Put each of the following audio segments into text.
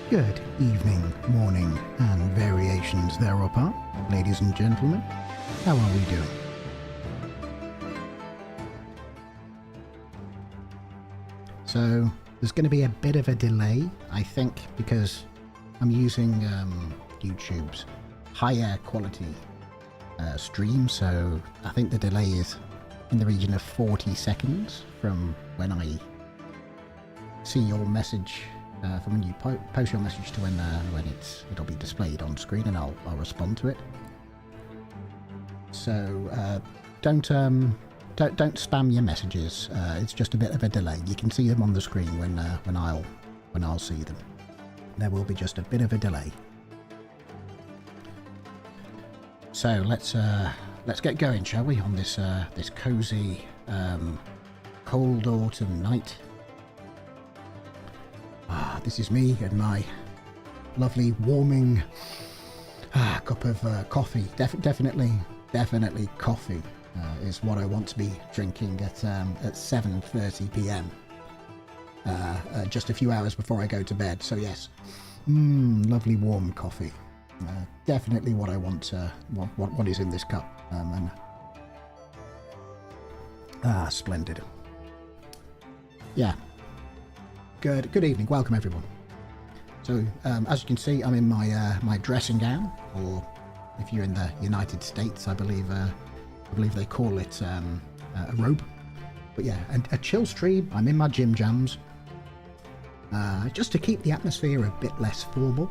Good evening, morning, and variations thereupon, ladies and gentlemen. How are we doing? So, there's going to be a bit of a delay, I think, because I'm using YouTube's higher quality stream, so I think the delay is in the region of 40 seconds from when I see your message, from when you post your message to when it'll be displayed on screen, and I'll respond to it. So don't spam your messages. It's just a bit of a delay. You can see them on the screen when I'll see them. There will be just a bit of a delay. So let's get going, shall we, on this cozy cold autumn night. This is me and my lovely warming cup of coffee. Definitely coffee is what I want to be drinking at 7:30 p.m. Just a few hours before I go to bed. So yes, lovely warm coffee. Definitely what I want. What is in this cup? Splendid. Yeah. Good evening. Welcome everyone. So as you can see, I'm in my dressing gown, or if you're in the United States, I believe they call it a robe. But yeah, and a chill stream. I'm in my gym jams, just to keep the atmosphere a bit less formal,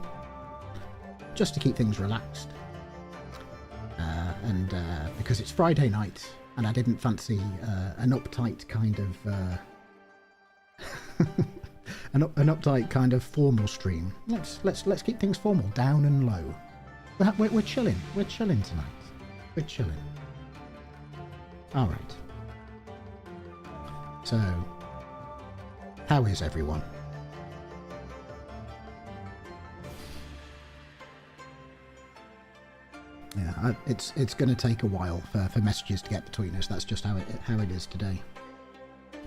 just to keep things relaxed, and because it's Friday night, and I didn't fancy an uptight kind of an uptight kind of formal stream. Let's keep things formal, down and low. We're chilling. We're chilling tonight. We're chilling. All right. So, how is everyone? Yeah, it's going to take a while for messages to get between us. That's just how it is today.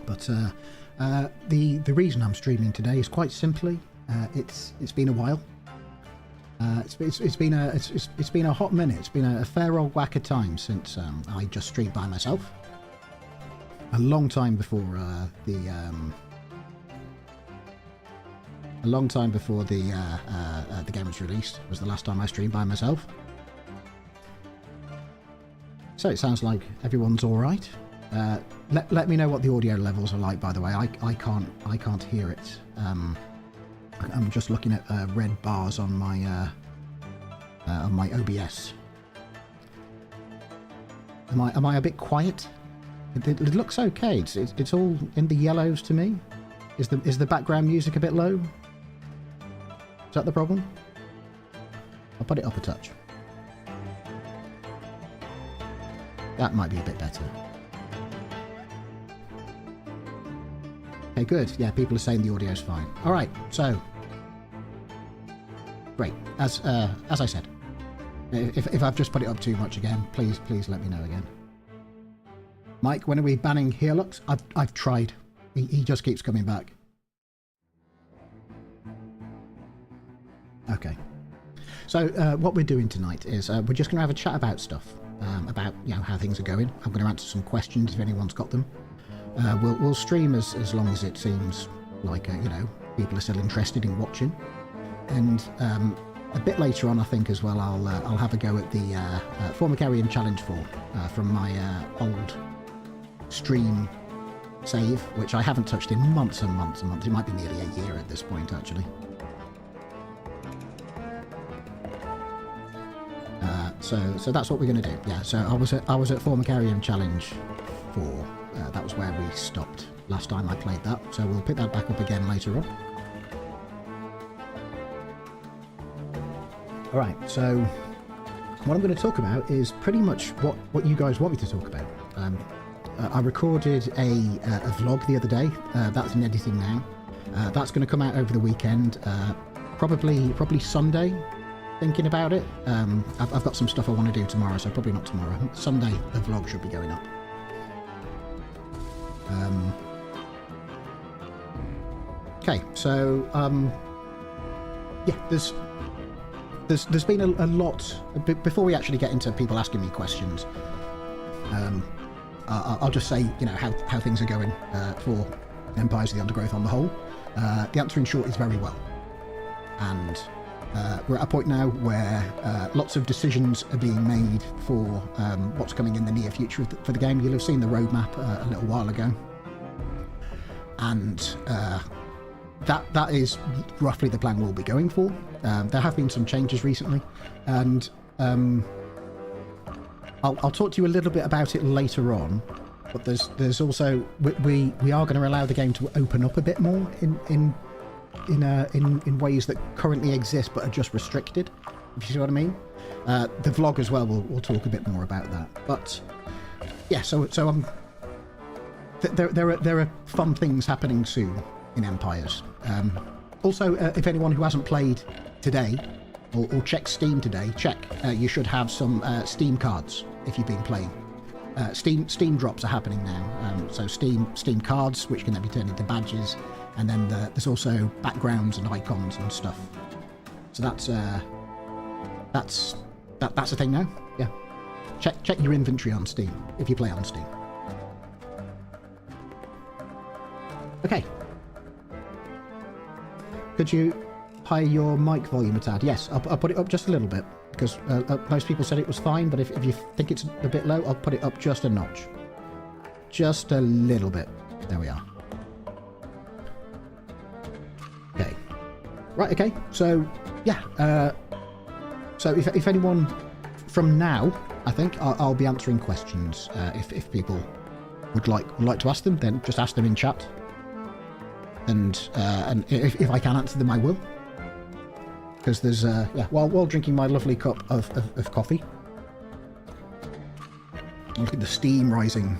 But the reason I'm streaming today is quite simply it's been a while. It's been a hot minute. It's been a fair old whack of time since I just streamed by myself. A long time before the game was released was the last time I streamed by myself. So it sounds like everyone's all right. Let me know what the audio levels are like. By the way, I can't hear it. I'm just looking at red bars on my OBS. Am I a bit quiet? It looks okay. It's all in the yellows to me. Is the background music a bit low? Is that the problem? I'll put it up a touch. That might be a bit better. Okay, good. Yeah, people are saying the audio's fine. All right, so great. As I said, if I've just put it up too much again, please let me know again. Mike, when are we banning Heerlux? I've tried. He just keeps coming back. Okay. So what we're doing tonight is we're just going to have a chat about stuff, about how things are going. I'm going to answer some questions if anyone's got them. We'll stream as long as it seems like people are still interested in watching, and a bit later on, I think as well, I'll have a go at the Formicarium challenge 4 from my old stream save, which I haven't touched in months and months and months. It might be nearly a year at this point, actually. So that's what we're going to do. Yeah. So I was at Formicarium challenge 4. That was where we stopped last time I played that. So we'll pick that back up again later on. All right. So what I'm going to talk about is pretty much what you guys want me to talk about. I recorded a vlog the other day. That's in editing now. That's going to come out over the weekend. Probably Sunday. Thinking about it. I've got some stuff I want to do tomorrow, so probably not tomorrow. Sunday the vlog should be going up. Okay, so yeah, there's been a lot before we actually get into people asking me questions. I'll just say, you know, how things are going for Empires of the Undergrowth on the whole. The answer in short is very well, and we're at a point now where lots of decisions are being made for what's coming in the near future for the game. You'll have seen the roadmap a little while ago, and that is roughly the plan we'll be going for. There have been some changes recently, and I'll talk to you a little bit about it later on. But there's also we are going to allow the game to open up a bit more in ways that currently exist but are just restricted. If you see what I mean. The vlog as well. We'll talk a bit more about that. But yeah, so there are fun things happening soon in Empires. Also, if anyone who hasn't played today or checked Steam today, you should have some Steam cards if you've been playing. Steam drops are happening now, so Steam cards, which can then be turned into badges, and then there's also backgrounds and icons and stuff. So that's a thing now. Yeah, check your inventory on Steam if you play on Steam. Okay. Could you higher your mic volume a tad? Yes, I'll put it up just a little bit, because most people said it was fine, but if you think it's a bit low, I'll put it up just a notch. Just a little bit. There we are. Okay. Right, okay. So, yeah. So if anyone from now, I think, I'll be answering questions. If people would like to ask them, then just ask them in chat. And if I can answer them, I will. Because there's yeah, while drinking my lovely cup of coffee, look at the steam rising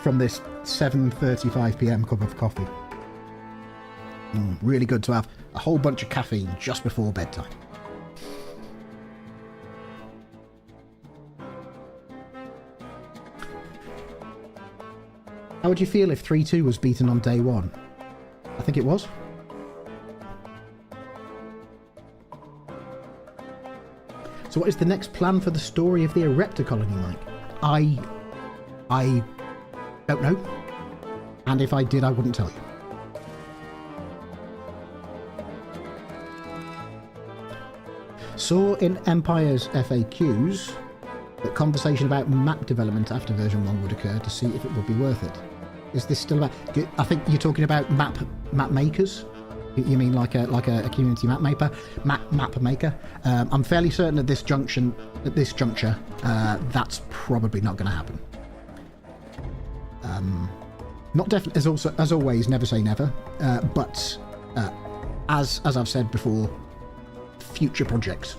from this 7:35 p.m. cup of coffee. Really good to have a whole bunch of caffeine just before bedtime. How would you feel if 3-2 was beaten on day one? I think it was. So what is the next plan for the story of the Ereptor colony, Mike? I don't know. And if I did, I wouldn't tell you. Saw in Empire's FAQs that conversation about map development after version 1 would occur to see if it would be worth it. Is this still about... I think you're talking about map makers? You mean like a community map maker? I'm fairly certain at this juncture, that's probably not going to happen. Not definitely, as always, never say never. But as I've said before, future projects.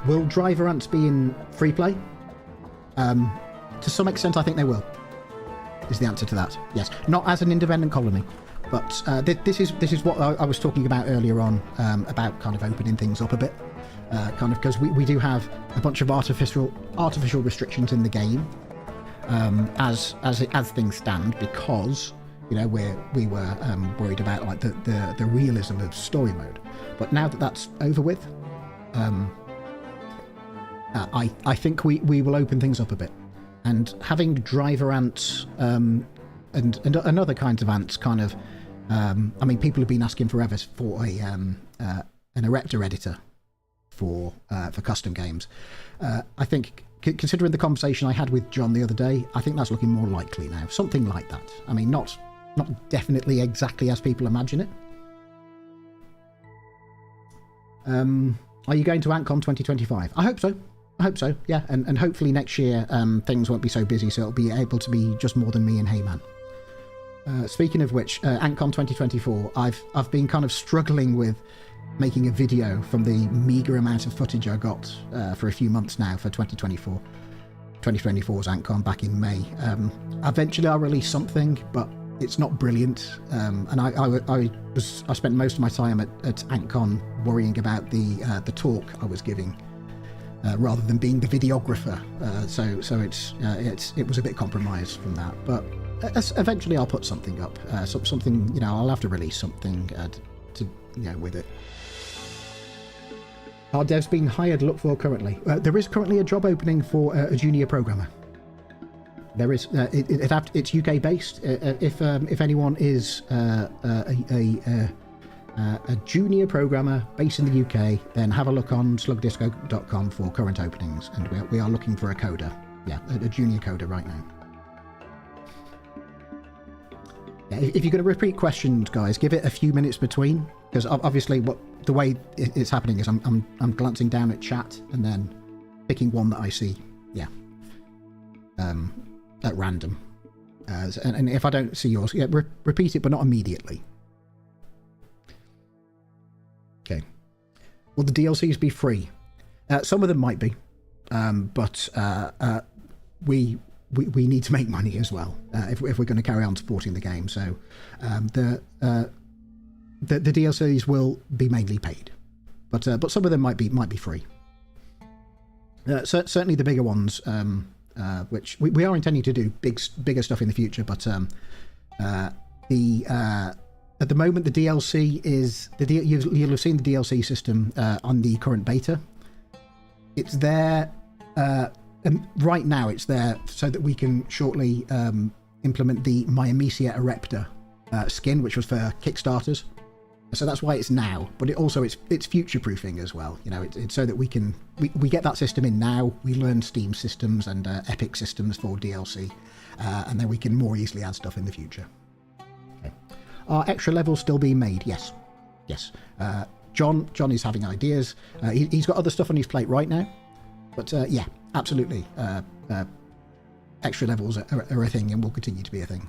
Will driver ants be in free play? To some extent, I think they will. Is the answer to that? Yes, not as an independent colony, but this is what I was talking about earlier on, about kind of opening things up a bit, kind of because we do have a bunch of artificial restrictions in the game, as things stand, because you know we were worried about like the realism of story mode, but now that that's over with, I think we will open things up a bit. And having driver ants and other kinds of ants, kind of, I mean, people have been asking forever for an Ereptor editor for custom games. I think, considering the conversation I had with John the other day, I think that's looking more likely now. Something like that. I mean, not definitely exactly as people imagine it. Are you going to AntCon 2025? I hope so. Yeah, and hopefully next year things won't be so busy, so it'll be able to be just more than me and Heyman. Speaking of which, AntCon 2024, I've been kind of struggling with making a video from the meagre amount of footage I got for a few months now for 2024. 2024's AntCon back in May. Eventually I'll release something, but it's not brilliant. And I spent most of my time at AntCon worrying about the talk I was giving. Rather than being the videographer, so it was a bit compromised from that. But eventually I'll put something up. Something, you know, I'll have to release something to, you know, with it. Are devs being hired? Look for currently. There is currently a job opening for a junior programmer. There is. It's UK based. If anyone is a junior programmer based in the UK, then have a look on slugdisco.com for current openings, and we are looking for a coder. Yeah, a junior coder right now. Yeah, if you're going to repeat questions, guys, give it a few minutes between, because obviously the way it's happening is I'm glancing down at chat and then picking one that I see. Yeah. At random. And if I don't see yours, yeah, repeat it, but not immediately. Okay. Will the DLCs be free? Some of them might be, but we need to make money as well if we're going to carry on supporting the game. So the DLCs will be mainly paid, but some of them might be free. Certainly the bigger ones, which we are intending to do bigger stuff in the future. But at the moment the DLC is you'll have seen the DLC system on the current beta. It's there. And right now it's there so that we can shortly implement the Myomecia erepta skin, which was for Kickstarters. So that's why it's now, but it's future proofing as well. You know, it's so that we get that system in now. We learn Steam systems and Epic systems for DLC, and then we can more easily add stuff in the future. Okay. Are extra levels still being made? Yes. John is having ideas. He's got other stuff on his plate right now, but yeah, absolutely. Extra levels are a thing and will continue to be a thing.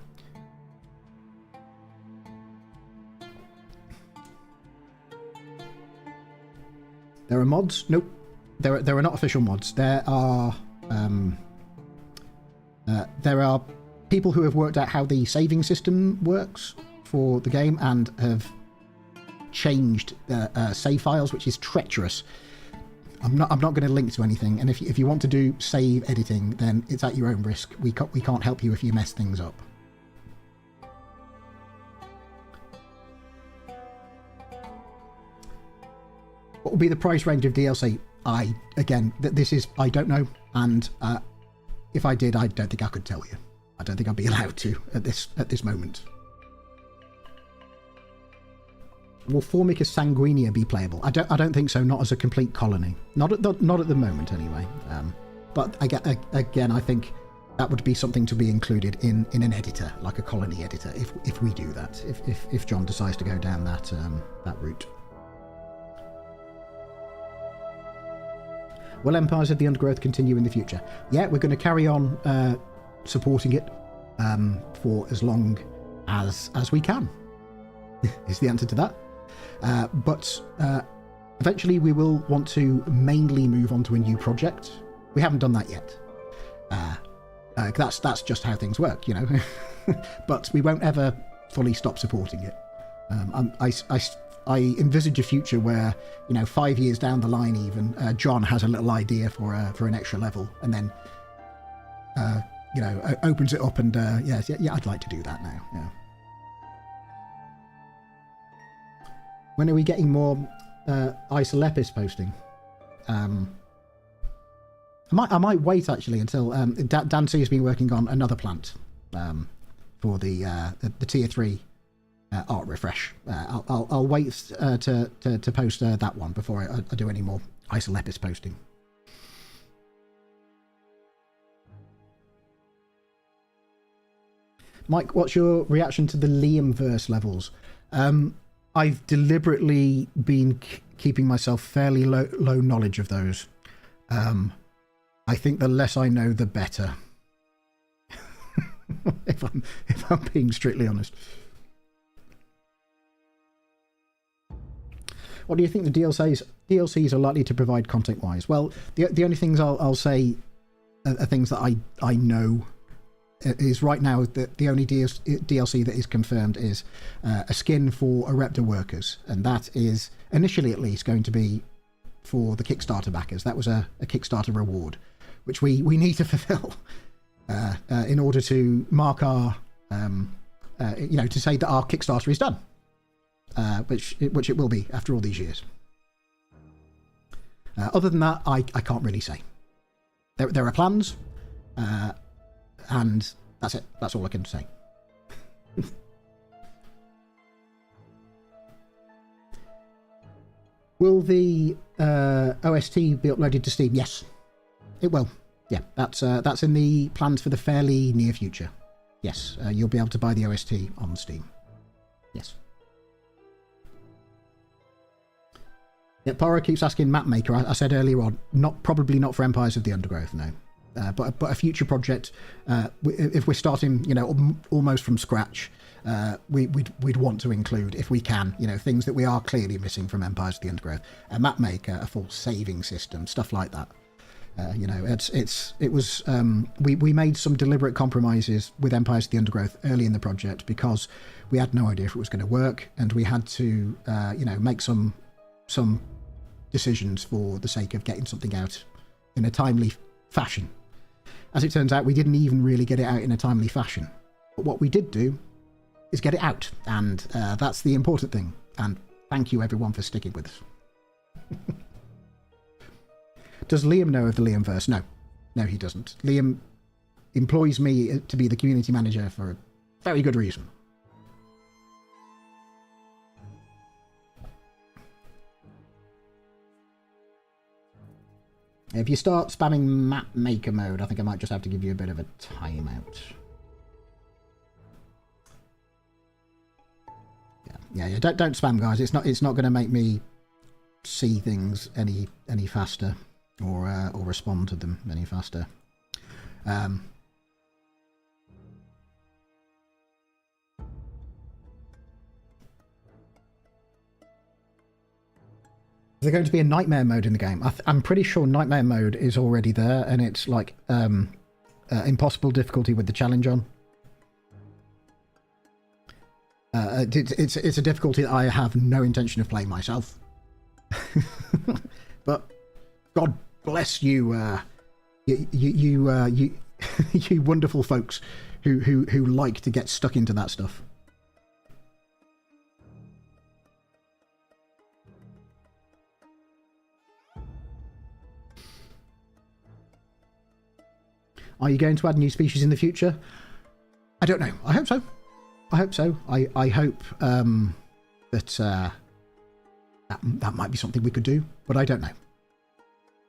There are mods? Nope. There are not official mods. There are people who have worked out how the saving system works for the game and have changed save files, which is treacherous. I'm not going to link to anything, and if you want to do save editing, then it's at your own risk. We can't help you if you mess things up. What will be the price range of DLC? I don't know, and if I did, I don't think I could tell you. I don't think I'd be allowed to at this moment. Will Formicarium sanguinea be playable? I don't think so. Not as a complete colony. Not at the moment, anyway. But again, I think that would be something to be included in an editor, like a colony editor, if we do that. If John decides to go down that route. Will Empires of the Undergrowth continue in the future? Yeah, we're going to carry on supporting it for as long as we can. Is the answer to that. But eventually we will want to mainly move on to a new project. We haven't done that yet. That's just how things work, you know. But we won't ever fully stop supporting it. I envisage a future where, you know, 5 years down the line even, John has a little idea for an extra level, and then you know, opens it up, and yeah, I'd like to do that now. Yeah. When are we getting more Isolepis posting? I might wait actually until Dan C has been working on another plant for the tier 3 art refresh. I'll wait to post that one before I do any more Isolepis posting. Mike, what's your reaction to the Liam verse levels? I've deliberately been keeping myself fairly low knowledge of those. I think the less I know, the better. if I'm being strictly honest. What do you think the DLCs are likely to provide content-wise? Well, the only things I'll say are things that I know. Is right now that the only DLC that is confirmed is a skin for Erepta workers, and that is initially at least going to be for the Kickstarter backers. That was a Kickstarter reward, which we need to fulfill in order to mark our to say that our Kickstarter is done, which it will be after all these years. Other than that, I can't really say. There are plans, and that's it. That's all I can say. Will the OST be uploaded to Steam? Yes, it will. Yeah, that's in the plans for the fairly near future. Yes, you'll be able to buy the OST on Steam. Yes. Yeah, Poro keeps asking Map Maker. I said earlier on, probably not for Empires of the Undergrowth, no. But a future project. If we're starting, almost from scratch, we'd want to include, if we can, things that we are clearly missing from Empires of the Undergrowth. A map maker, a full saving system, stuff like that. We made some deliberate compromises with Empires of the Undergrowth early in the project because we had no idea if it was going to work, and we had to, make some decisions for the sake of getting something out in a timely fashion. As it turns out, we didn't even really get it out in a timely fashion. But what we did do is get it out, and that's the important thing. And thank you everyone for sticking with us. Does Liam know of the Liamverse? No, he doesn't. Liam employs me to be the community manager for a very good reason. If you start spamming map maker mode, I think I might just have to give you a bit of a timeout. Yeah. Don't spam, guys. It's not going to make me see things any faster or respond to them any faster. Is there going to be a nightmare mode in the game? I'm pretty sure nightmare mode is already there, and it's like impossible difficulty with the challenge on. It's a difficulty that I have no intention of playing myself. But God bless you, you wonderful folks who like to get stuck into that stuff. Are you going to add new species in the future? I don't know. I hope so. I hope so. I hope that that might be something we could do, but I don't know.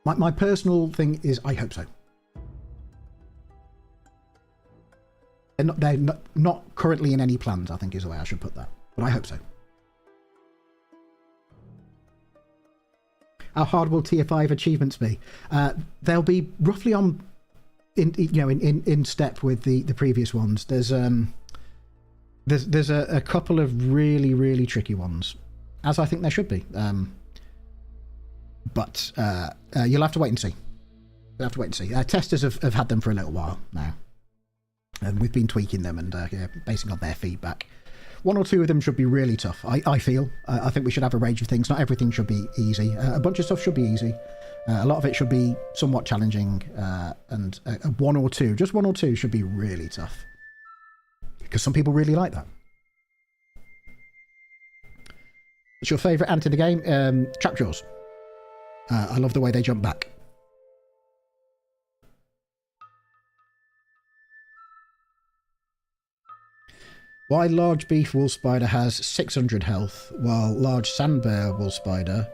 My personal thing is I hope so. They're not currently in any plans, I think is the way I should put that, but I hope so. How hard will tier 5 achievements be? They'll be roughly on in step with the previous ones. There's a couple of really tricky ones, as I think there should be. But you'll have to wait and see. You'll have to wait and see. Testers have had them for a little while now, and we've been tweaking them and basing on their feedback. One or two of them should be really tough. I feel. I think we should have a range of things. Not everything should be easy. A bunch of stuff should be easy. A lot of it should be somewhat challenging, and one or two should be really tough. Because some people really like that. What's your favourite ant in the game? Trapjaws. I love the way they jump back. Why large beef wool spider has 600 health, while large sand bear wool spider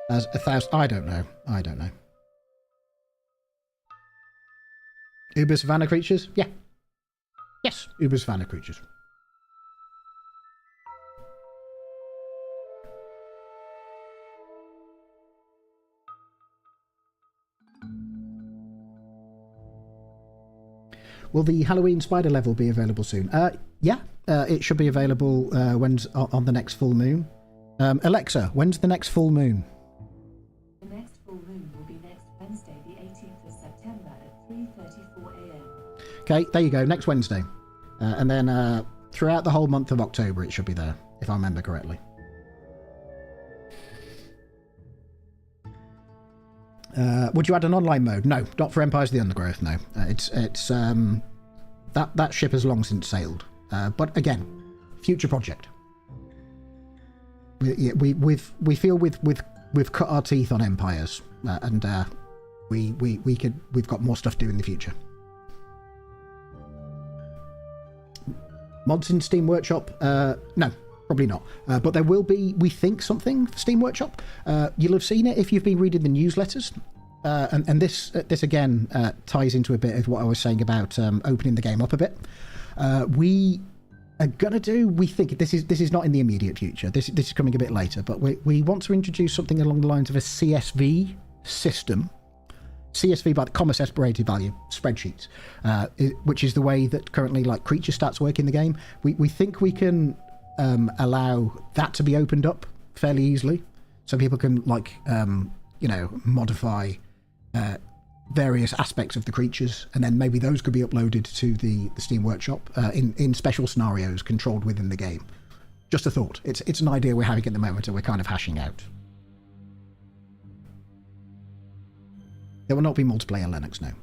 has 1,000... I don't know. Uber Savannah creatures? Yeah. Yes, Uber Savannah creatures. Will the Halloween spider level be available soon? Yeah, it should be available when's on the next full moon. Alexa, when's the next full moon? The next full moon will be next Wednesday, the 18th of September at 3:34 a.m. Okay, there you go, next Wednesday. And then throughout the whole month of October it should be there, if I remember correctly. Would you add an online mode? No, not for Empires of the Undergrowth, no. It's that ship has long since sailed. But again, future project. We feel we've cut our teeth on Empires, and we've got more stuff to do in the future. Mods in Steam Workshop? No, probably not. But there will be, we think, something for Steam Workshop. You'll have seen it if you've been reading the newsletters. And this again ties into a bit of what I was saying about opening the game up a bit. We are gonna do. We think this is not in the immediate future. This is coming a bit later. But we want to introduce something along the lines of a CSV system. CSV by the comma separated value spreadsheets, which is the way that currently like creature stats work in the game. We think we can allow that to be opened up fairly easily, so people can like modify various aspects of the creatures, and then maybe those could be uploaded to the Steam Workshop in special scenarios controlled within the game. Just a thought. It's an idea we're having at the moment and we're kind of hashing out. There will not be multiplayer Linux now.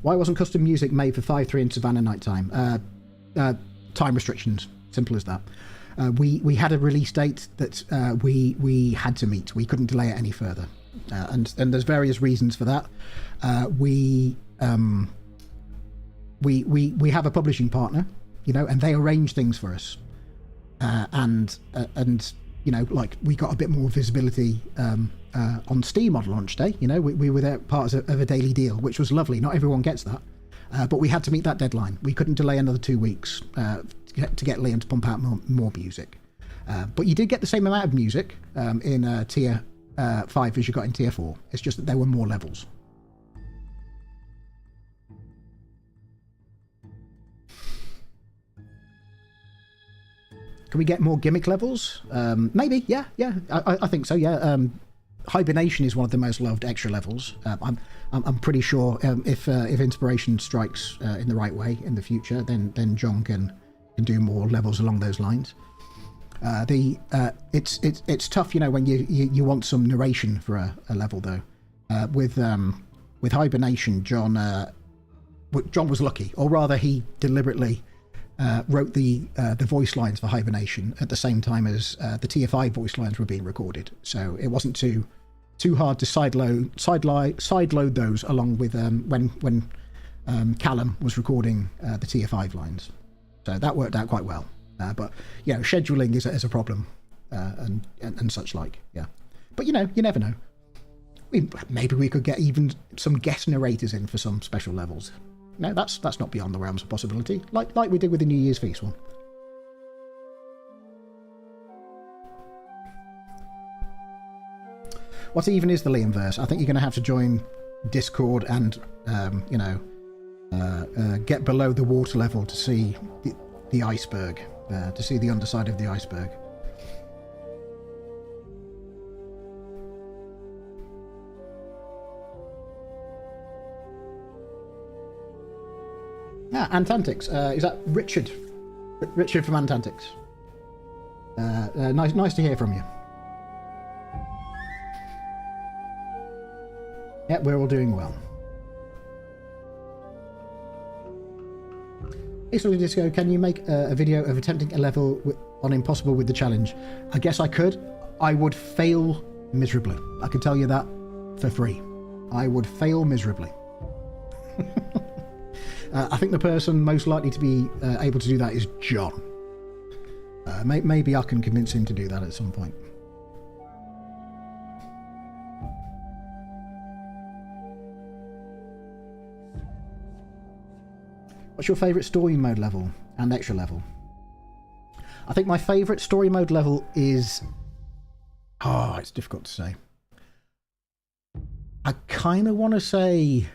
Why wasn't custom music made for 5.3 and Savannah Nighttime? Time restrictions. Simple as that. We had a release date that we had to meet. We couldn't delay it any further, and there's various reasons for that. We have a publishing partner, and they arrange things for us, and like we got a bit more visibility on Steam on launch day. We were there part of a daily deal, which was lovely. Not everyone gets that, but we had to meet that deadline. We couldn't delay another 2 weeks to get Liam to pump out more music. But you did get the same amount of music in tier 5 as you got in tier 4. It's just that there were more levels. Can we get more gimmick levels? Maybe, yeah. I think so, yeah. Hibernation is one of the most loved extra levels. I'm pretty sure if inspiration strikes in the right way in the future, then John can do more levels along those lines. It's tough, when you want some narration for a level though. With Hibernation, John was lucky, or rather he deliberately wrote the voice lines for Hibernation at the same time as the tier 5 voice lines were being recorded, so it wasn't too hard to sideload those along with when Callum was recording the tier 5 lines. So that worked out quite well. But scheduling is a problem and such like. Yeah, but you never know. Maybe we could get even some guest narrators in for some special levels. No, that's not beyond the realms of possibility. Like we did with the New Year's Feast one. What even is the Liamverse? I think you're going to have to join Discord and get below the water level to see the iceberg, to see the underside of the iceberg. Antantics. Is that Richard? Richard from Antantics. Nice to hear from you. Yeah, we're all doing well. Hey, Slug Disco, can you make a video of attempting a level on Impossible with the challenge? I guess I could. I would fail miserably. I can tell you that for free. I would fail miserably. I think the person most likely to be able to do that is John. Maybe I can convince him to do that at some point. What's your favourite story mode level and extra level? I think my favourite story mode level is... Oh, it's difficult to say. I kind of want to say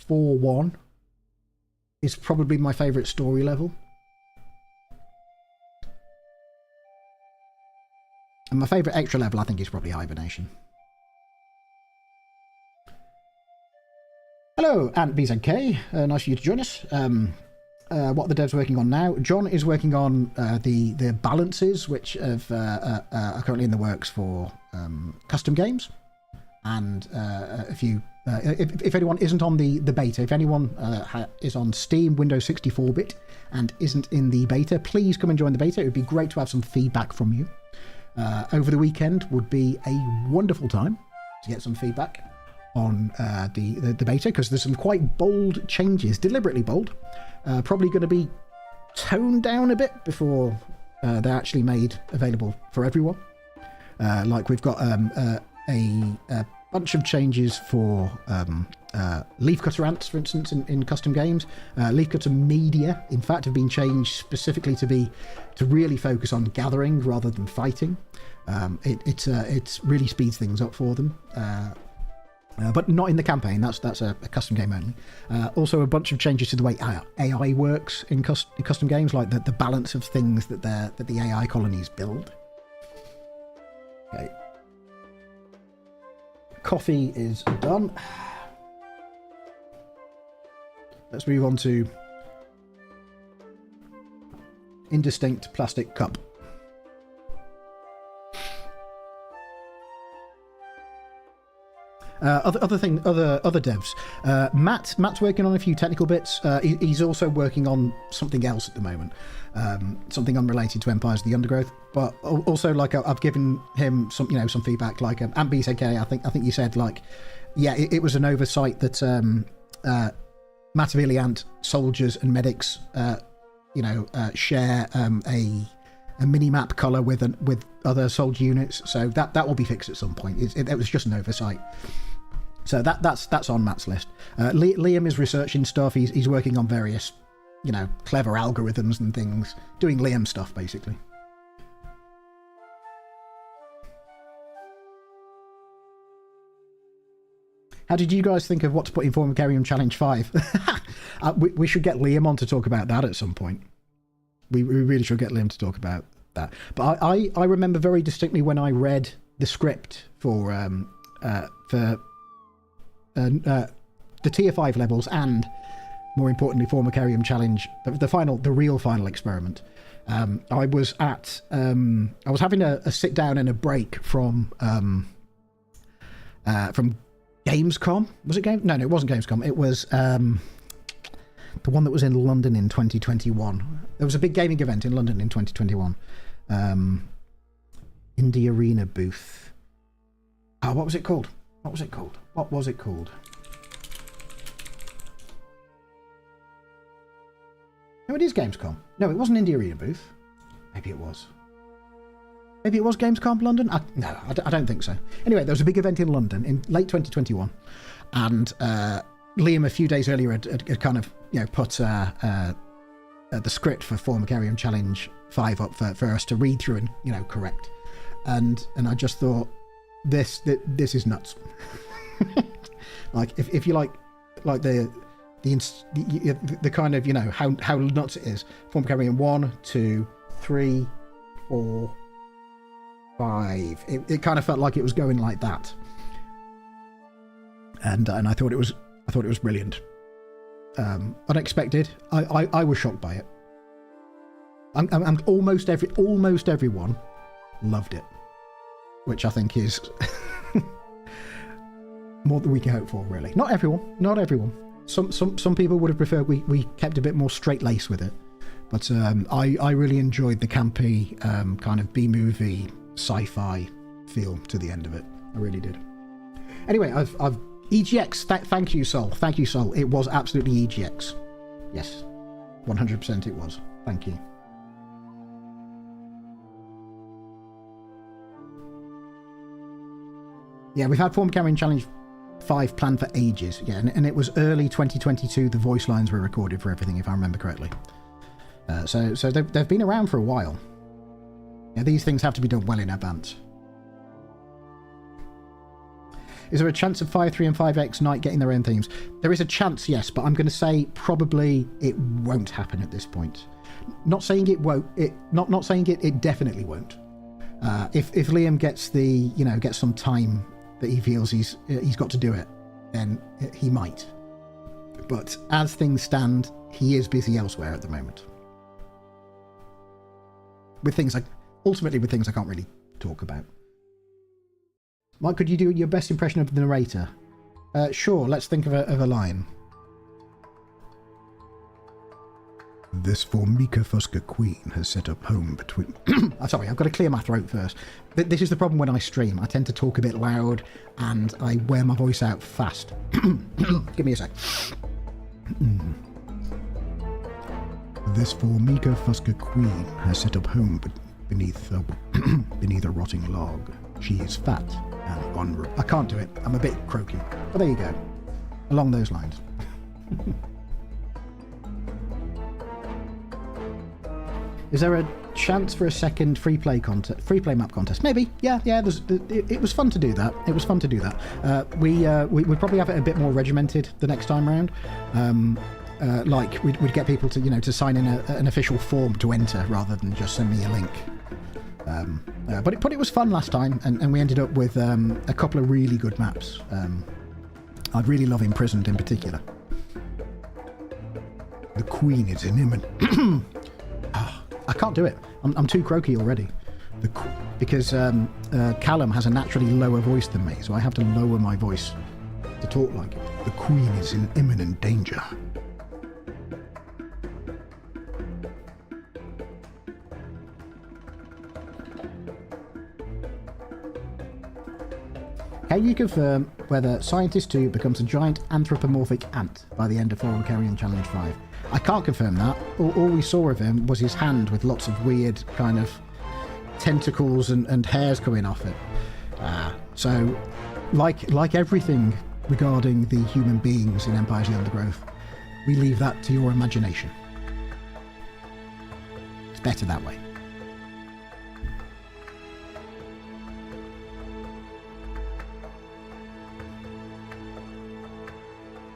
4-1 is probably my favourite story level. And my favourite extra level I think is probably Hibernation. Hello, Ant BZK. Nice for you to join us. What are the devs working on now? John is working on the balances, which are currently in the works for custom games, and a few if anyone isn't on the beta, if anyone is on Steam, Windows 64-bit, and isn't in the beta, please come and join the beta. It would be great to have some feedback from you. Over the weekend would be a wonderful time to get some feedback on the beta, because there's some quite bold changes, deliberately bold, probably going to be toned down a bit before they're actually made available for everyone. Like we've got a bunch of changes for leafcutter ants, for instance, in custom games. Leafcutter media, in fact, have been changed specifically to really focus on gathering rather than fighting. It really speeds things up for them. But not in the campaign. That's a custom game only. Also, a bunch of changes to the way AI works in custom games, like the balance of things that the AI colonies build. Okay. Coffee is done. Let's move on to indistinct plastic cup. Other devs. Matt's working on a few technical bits. He's also working on something else at the moment, something unrelated to Empires of the Undergrowth. But also, like, I've given him some feedback. Like, AntBeast, I think you said, like, yeah, it was an oversight that Mattavili soldiers and medics, share a mini-map colour with other soldier units, so that will be fixed at some point. It was just an oversight. So that's on Matt's list. Liam is researching stuff. He's working on various, clever algorithms and things, doing Liam stuff, basically. How did you guys think of what to put in Formicarium Challenge 5? We should get Liam on to talk about that at some point. We really should get Liam to talk about that. But I remember very distinctly when I read the script for the tier 5 levels, and more importantly Formicarium Challenge, the real final experiment. I was having a sit down and a break from Gamescom. Was it No, it wasn't Gamescom. It was the one that was in London in 2021. There was a big gaming event in London in 2021. Indie Arena booth. Oh, what was it called? No, it is Gamescom. No, it wasn't Indie Arena booth. Maybe it was. Maybe it was Gamescom London? No, I don't think so. Anyway, there was a big event in London in late 2021, and Liam a few days earlier had kind of put the script for Formicarium Challenge 5 up for us to read through and correct, and I just thought this is nuts. Like if you like the kind of how nuts it is. Formicarium 1, 2, 3, 4, 5. It kind of felt like it was going like that, and I thought it was brilliant. Unexpected. I was shocked by it. I'm almost everyone loved it, which I think is more than we can hope for, really. Not everyone. Some people would have preferred we kept a bit more straight lace with it, but I really enjoyed the campy kind of B-movie sci-fi feel to the end of it. I really did. Anyway, I've EGX. Thank you, Sol. It was absolutely EGX. Yes, 100% it was. Thank you. Yeah, we've had Formicarium Challenge 5 planned for ages. Yeah, and it was early 2022. The voice lines were recorded for everything, if I remember correctly. So they've been around for a while. Yeah, these things have to be done well in advance. Is there a chance of 5.3 and 5X Night getting their own themes? There is a chance, yes, but I'm going to say probably it won't happen at this point. Not saying it won't. Not saying it definitely won't. If Liam gets gets some time that he feels he's got to do it, then he might. But as things stand, he is busy elsewhere at the moment. With things I can't really talk about. Mike, could you do your best impression of the narrator? Sure, let's think of a line. This Formica Fusca queen has set up home between... I'm sorry, I've got to clear my throat first. This is the problem when I stream. I tend to talk a bit loud and I wear my voice out fast. Give me a sec. This Formica Fusca queen has set up home beneath a rotting log. She is fat and vulnerable. I can't do it. I'm a bit croaky. But there you go. Along those lines. Is there a chance for a second free play map contest? Maybe. Yeah. It was fun to do that. We'd probably have it a bit more regimented the next time round. Like we'd get people to to sign in an official form to enter rather than just send me a link. But it was fun last time, and we ended up with a couple of really good maps. I'd really love Imprisoned in particular. The Queen is imminent. I can't do it. I'm too croaky already. Because Callum has a naturally lower voice than me, so I have to lower my voice to talk like it. The Queen is in imminent danger. Can you confirm whether Scientist 2 becomes a giant anthropomorphic ant by the end of Formicarium Challenge 5? I can't confirm that. All we saw of him was his hand with lots of weird kind of tentacles and hairs coming off it. So, like everything regarding the human beings in Empires of the Undergrowth, we leave that to your imagination. It's better that way.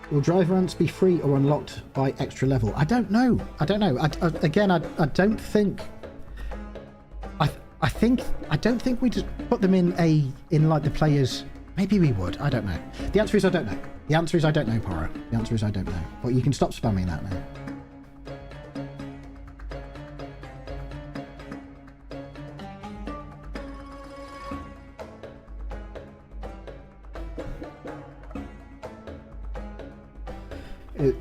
Will driver ants be free or unlocked by extra level? I don't know. I don't think. I don't think we just put them in like the players. Maybe we would. I don't know. The answer is I don't know. The answer is I don't know, Poro. The answer is I don't know. But you can stop spamming that now.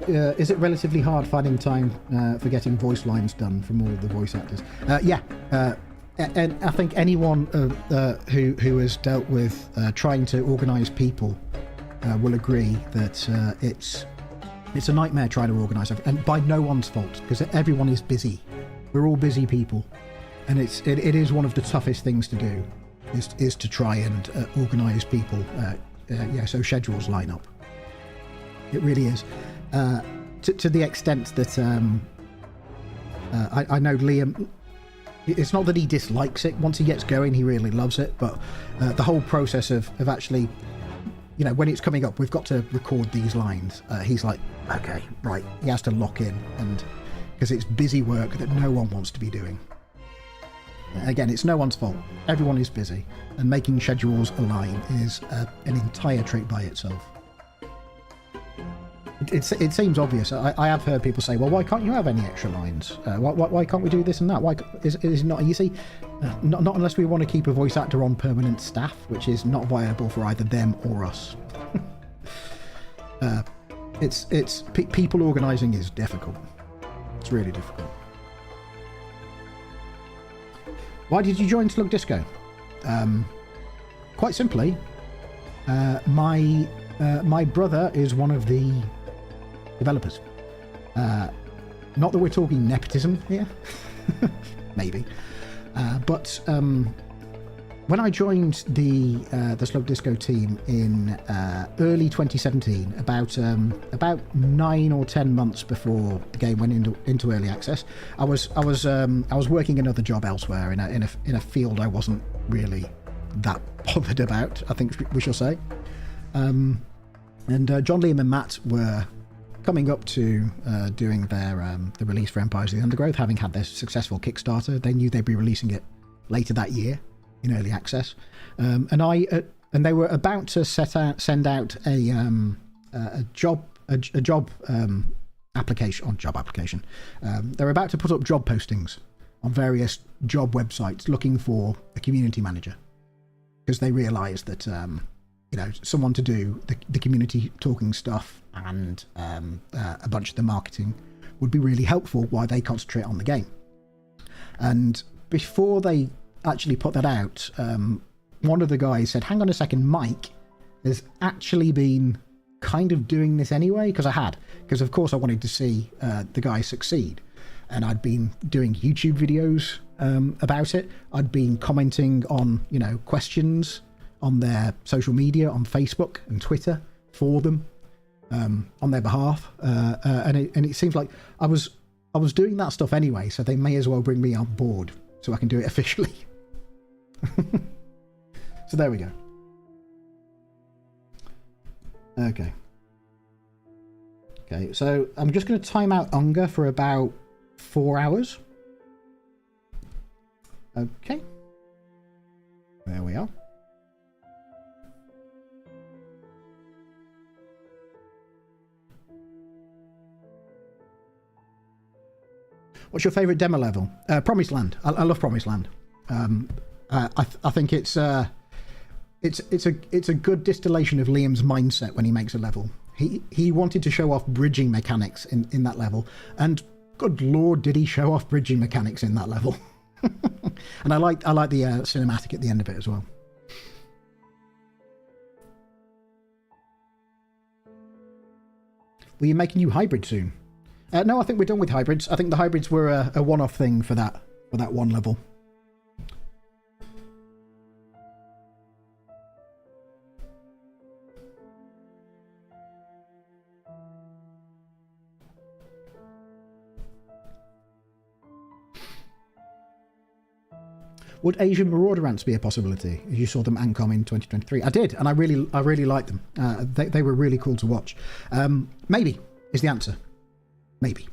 Is it relatively hard finding time for getting voice lines done from all the voice actors? Yeah, and I think anyone who has dealt with trying to organise people will agree that it's a nightmare trying to organise everything, and by no one's fault, because everyone is busy. We're all busy people, and it is one of the toughest things to do, is to try and organise people, so schedules line up. It really is. To the extent that I know Liam, it's not that he dislikes it. Once he gets going, he really loves it. But the whole process of actually, when it's coming up, we've got to record these lines. He's like, okay, right. He has to lock in, and because it's busy work that no one wants to be doing. Again, it's no one's fault. Everyone is busy, and making schedules align is an entire trait by itself. It seems obvious. I have heard people say, well, why can't you have any extra lines? Why can't we do this and that? Why is it not easy? Not unless we want to keep a voice actor on permanent staff, which is not viable for either them or us. People organising is difficult. It's really difficult. Why did you join Slug Disco? Quite simply, my brother is one of the developers. Not that we're talking nepotism here, maybe. But when I joined the Slug Disco team in early 2017, about 9 or 10 months before the game went into early access, I was working another job elsewhere in a field I wasn't really that bothered about, I think we shall say. And John, Liam and Matt were coming up to doing the release for Empires of the Undergrowth, having had their successful Kickstarter. They knew they'd be releasing it later that year in early access, and they were about to send out a job application. They were about to put up job postings on various job websites looking for a community manager, because they realised that someone to do the community talking stuff and a bunch of the marketing would be really helpful while they concentrate on the game. And before they actually put that out, one of the guys said, hang on a second, Mike has actually been kind of doing this anyway, because of course I wanted to see the guy succeed, and I'd been doing YouTube videos about it. I'd been commenting on questions on their social media, on Facebook and Twitter for them, on their behalf, and it seems like I was doing that stuff anyway, so they may as well bring me on board so I can do it officially. So there we go. Okay, so I'm just going to time out Unger for about 4 hours. Okay, there we are. What's your favourite demo level? Promised Land. I love Promised Land. I think it's a good distillation of Liam's mindset when he makes a level. He wanted to show off bridging mechanics in that level, and good lord, did he show off bridging mechanics in that level. And I like the cinematic at the end of it as well. Will you make a new hybrid soon? No, I think we're done with hybrids. I think the hybrids were a one-off thing for that one level. Would Asian Marauder ants be a possibility? You saw them Ancom in 2023. I did, and I really liked them. They were really cool to watch. Maybe is the answer. Maybe.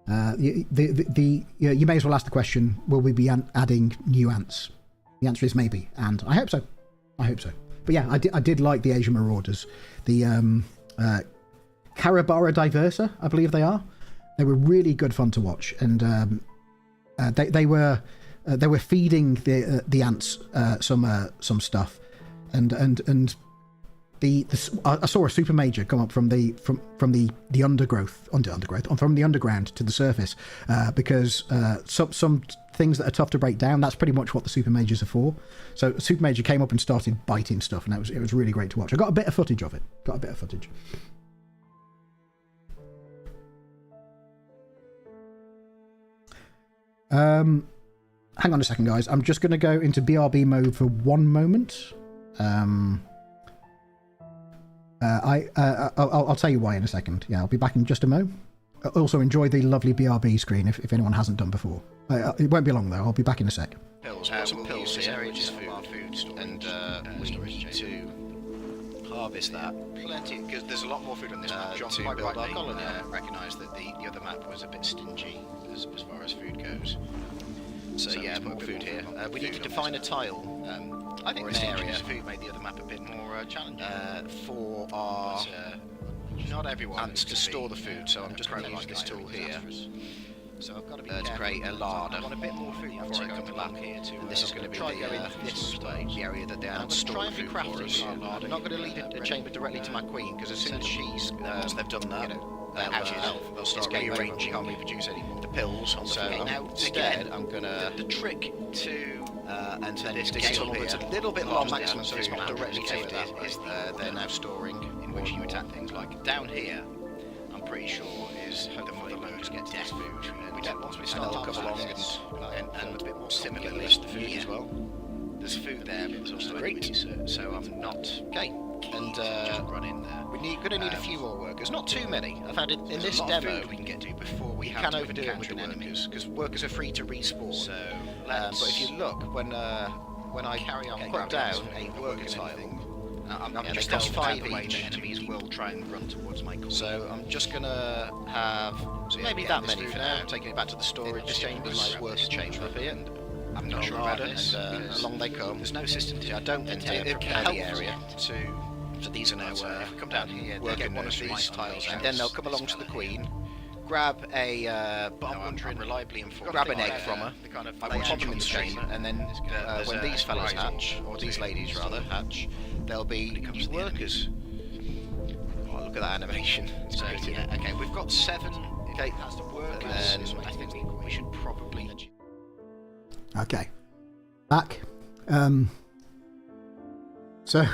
You may as well ask the question: will we be adding new ants? The answer is maybe, and I hope so. But yeah, I did like the Asian Marauders, the Carabara Diversa, I believe they are. They were really good fun to watch, and they were feeding the ants some stuff, and I saw a super major come up from the undergrowth from the underground to the surface, because some things that are tough to break down, that's pretty much what the super majors are for. So a super major came up and started biting stuff, and it was really great to watch. I got a bit of footage of it. Hang on a second, guys. I'm just going to go into BRB mode for one moment. I'll tell you why in a second. Yeah, I'll be back in just a mo. Also, enjoy the lovely BRB screen if anyone hasn't done before. It won't be long though. I'll be back in a sec. Pills, some pills here, which is food, and we need to harvest that. Plenty, because there's a lot more food on this map. John, quite build our colony. Recognise that the other map was a bit stingy as far as food goes. So yeah, more food here. We need to define a tile. I think this area food made the other map a bit more challenging for our not everyone ants to store the food. So I'm just going to use this tool here. So I've got to be to create a larder. I want a bit more food before I come back here to. This is going to be the area that the ants store food for us. I'm not going to lead a chamber directly to my queen, because as soon as she's once they've done that, they'll start rearranging. Can't reproduce anymore. The pills on the floor. Now instead, I'm going to the trick to and then this tunnel that's a little bit long maximum, so it's not directly to it. Is they're now storing in which you attack things like down here. I'm pretty sure is the mother loads get death food. We don't once we start to come along and a bit more similarly the food as well. There's food there, but there's also great. So I'm not okay. And just run in there. We're going to need a few more workers, not too many. I found in this demo we can get to before we can overdo it with the workers, because workers are free to respawn. So, but if you look when I put down a worker tile. I'm just got 5 each. Enemies will try and run towards my corner. So I'm just gonna have maybe that many for now. Taking it back to the storage chambers, my worker chamber up here. I'm not sure about it. Along they come. There's no system to. I don't enter prepare the area to. So these are now come down here. Work in one of these tiles, and then they'll come along to the queen. grab a. But I'm reliably informed. Grab an egg from her. I will pop them in the stream, and then when these fellas hatch, or these ladies rather hatch, they'll be workers. Oh, look at that animation. So yeah, okay, we've got 7. Okay, that's the workers. And I think we should probably. Okay, back. So,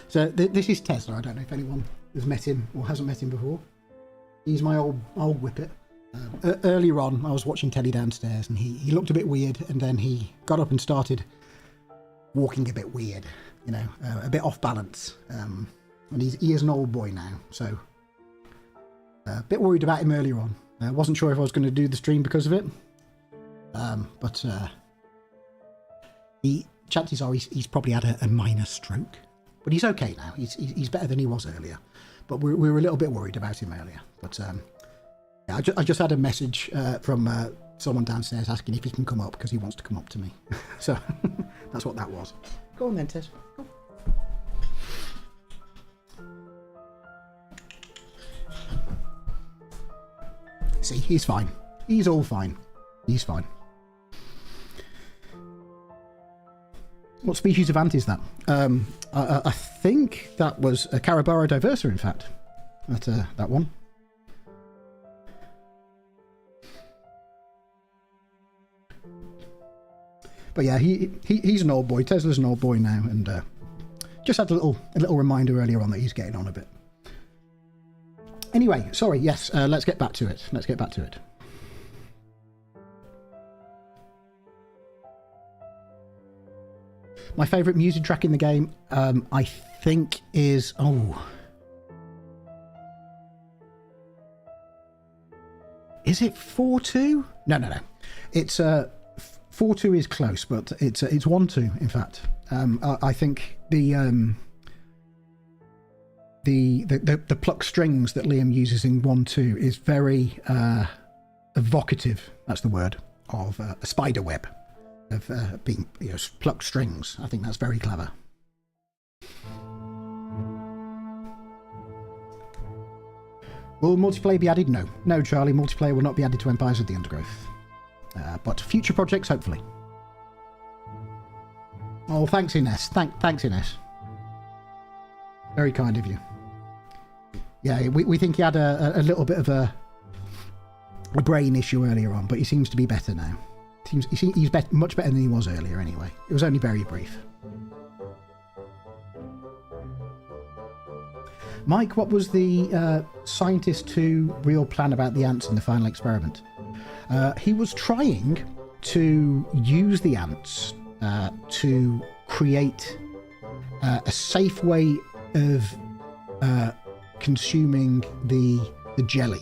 this is Tesla. I don't know if anyone has met him or hasn't met him before. He's my old whippet. Earlier on, I was watching Teddy downstairs, and he looked a bit weird, and then he got up and started walking a bit weird, you know, a bit off balance. And he is an old boy now, so a bit worried about him earlier on. I wasn't sure if I was going to do the stream because of it, but chances are he's probably had a minor stroke, but he's okay now. He's better than he was earlier, but we were a little bit worried about him earlier. But yeah, I just had a message from someone downstairs asking if he can come up because he wants to come up to me. So that's what that was. Go on then, Tess. Go. See, he's fine. He's all fine. He's fine. What species of ant is that? I think that was a Carabara diversa, in fact. That one. But yeah, he's an old boy. Tesla's an old boy now, and just had a little reminder earlier on that he's getting on a bit. Anyway, sorry. Yes, let's get back to it. My favourite music track in the game, I think, is is it 4-2? No. It's 4-2 is close, but it's 1-2. In fact, I think the pluck strings that Liam uses in 1-2 is very evocative. That's the word, of a spider web. Of being, you know, plucked strings. I think that's very clever. Will multiplayer be added? No, Charlie. Multiplayer will not be added to Empires of the Undergrowth. But future projects, hopefully. Oh, thanks, Ines. Thanks, Ines. Very kind of you. Yeah, we think he had a little bit of a brain issue earlier on, but he seems to be better now. He's much better than he was earlier anyway. It was only very brief. Mike, what was the Scientist 2 real plan about the ants in the final experiment? He was trying to use the ants to create a safe way of consuming the jelly.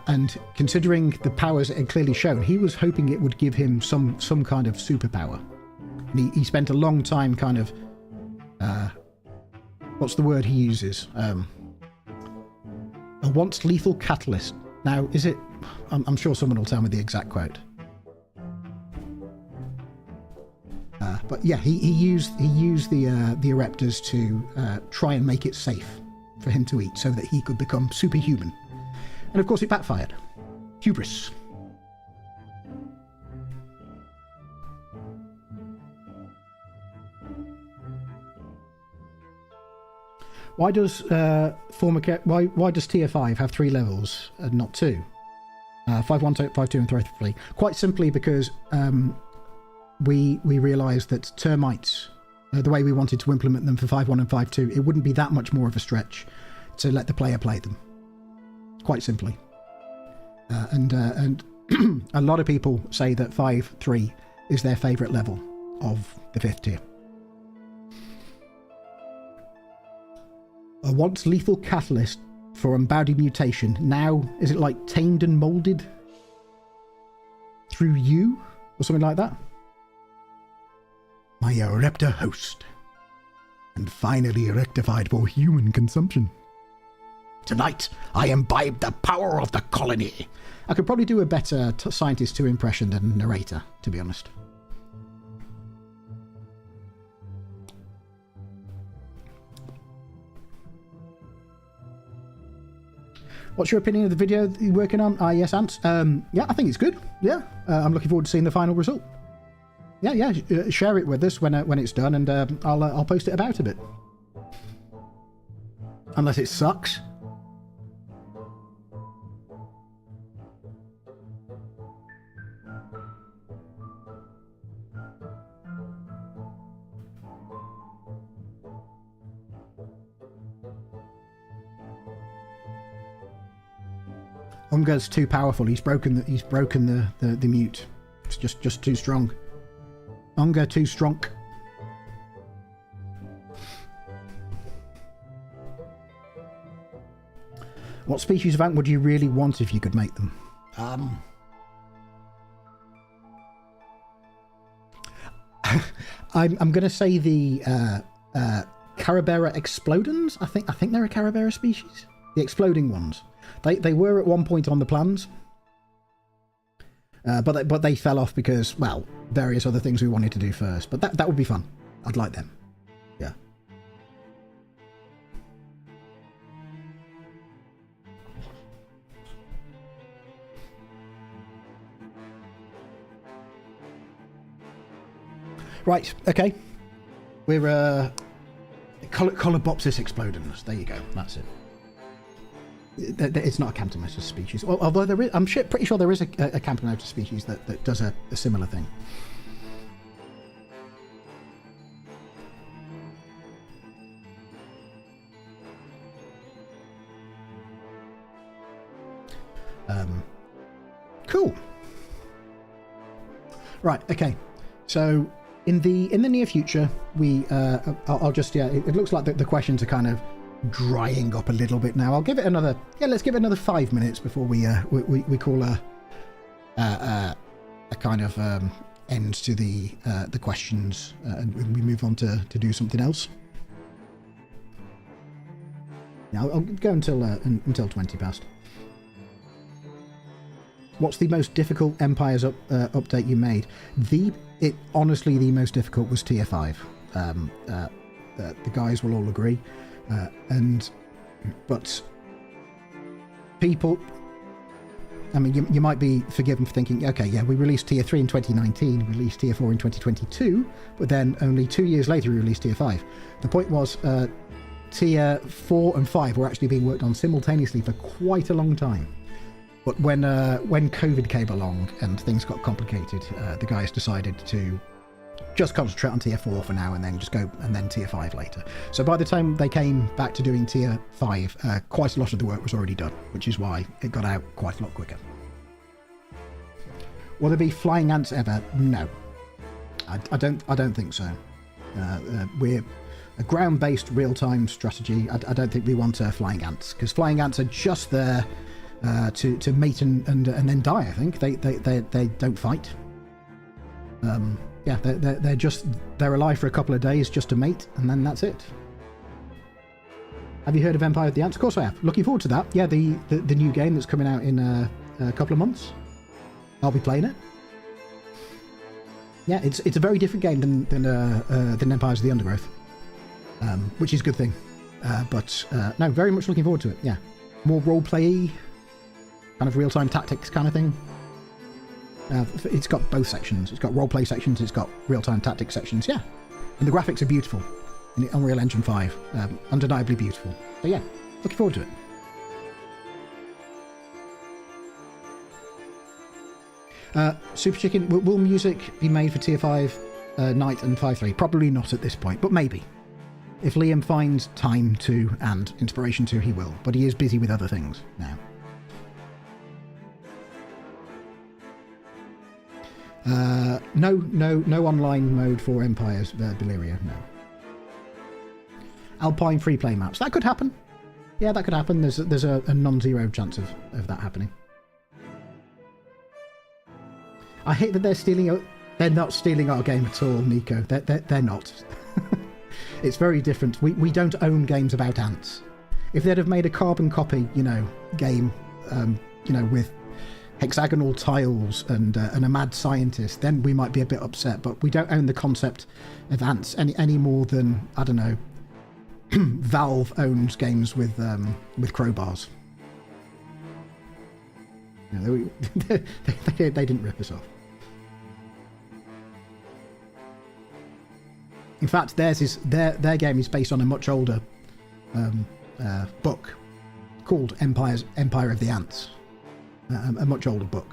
And considering the powers it had clearly shown, he was hoping it would give him some kind of superpower. And he spent a long time kind of... what's the word he uses? A once lethal catalyst. Now, is it... I'm sure someone will tell me the exact quote. But yeah, he used the Ereptors to try and make it safe for him to eat so that he could become superhuman. And of course it backfired. Hubris. Why does why does tier 5 have 3 levels and not 2? 5-1, 5-2 and 3-3. Quite simply because we realised that termites, the way we wanted to implement them for 5-1 and 5-2, it wouldn't be that much more of a stretch to let the player play them. Quite simply. And a lot of people say that 5-3 is their favourite level of the 5th tier. A once lethal catalyst for unbounded mutation. Now, is it like tamed and moulded through you? Or something like that? My Ereptor host. And finally rectified for human consumption. Tonight, I imbibe the power of the colony. I could probably do a better Scientist 2 impression than narrator, to be honest. What's your opinion of the video that you're working on? Yes, Ants. Yeah, I think it's good. Yeah, I'm looking forward to seeing the final result. Yeah. Share it with us when it's done, and I'll post it about a bit. Unless it sucks. Unga's too powerful. He's broken the mute. It's just too strong. Unga too strong. What species of ant would you really want if you could make them? I'm going to say the Carabera explodens. I think they're a Carabera species. The exploding ones. They were at one point on the plans, but they fell off because, well, various other things we wanted to do first. But that would be fun. I'd like them. Yeah. Right. Okay. We're Colobopsis explodens. There you go. That's it. It's not a Camptonotus species, although there is. I'm pretty sure there is a Camptonotus species that does a similar thing. Cool. Right. Okay. So in the near future, I'll just It looks like the questions are kind of drying up a little bit now. I'll give it another. Yeah, let's give it another 5 minutes before we call a kind of end to the questions, and we move on to do something else. Now I'll go until 20 past. What's the most difficult Empires update you made? Honestly, the most difficult was Tier 5. The guys will all agree. But people, I mean, you might be forgiven for thinking, okay, yeah, we released Tier 3 in 2019, we released Tier 4 in 2022, but then only 2 years later we released Tier 5. The point was, Tier 4 and 5 were actually being worked on simultaneously for quite a long time. But when COVID came along and things got complicated, the guys decided to just concentrate on Tier 4 for now, and then just go and then Tier 5 later. So by the time they came back to doing Tier 5, quite a lot of the work was already done, which is why it got out quite a lot quicker. Will there be flying ants ever? No, I don't think so. We're a ground-based real-time strategy. I don't think we want flying ants, because flying ants are just there to mate and then die. I think they don't fight. Yeah, they're alive for a couple of days just to mate, and then that's it. Have you heard of Empire of the Ants? Of course I have. Looking forward to that. Yeah, the new game that's coming out in a couple of months. I'll be playing it. Yeah, it's a very different game than Empires of the Undergrowth, which is a good thing. But no, very much looking forward to it. Yeah, more roleplay, kind of real-time tactics kind of thing. It's got both sections. It's got roleplay sections, it's got real-time tactics sections, yeah. And the graphics are beautiful in the Unreal Engine 5. Undeniably beautiful. So yeah, looking forward to it. Super Chicken, will music be made for Tier 5, Night and 5.3? Probably not at this point, but maybe. If Liam finds time to and inspiration to, he will. But he is busy with other things now. No online mode for Empires, Belleria, no. Alpine free play maps. That could happen. Yeah, that could happen. There's a non-zero chance of that happening. I hate that they're stealing. They're not stealing our game at all, Nico. They're not. It's very different. We don't own games about ants. If they'd have made a carbon copy, game, with hexagonal tiles and a mad scientist, then we might be a bit upset. But we don't own the concept of ants any more than, I don't know, Valve owns games with crowbars. You know, they didn't rip us off. In fact, their game is based on a much older book called Empire of the Ants. A much older book.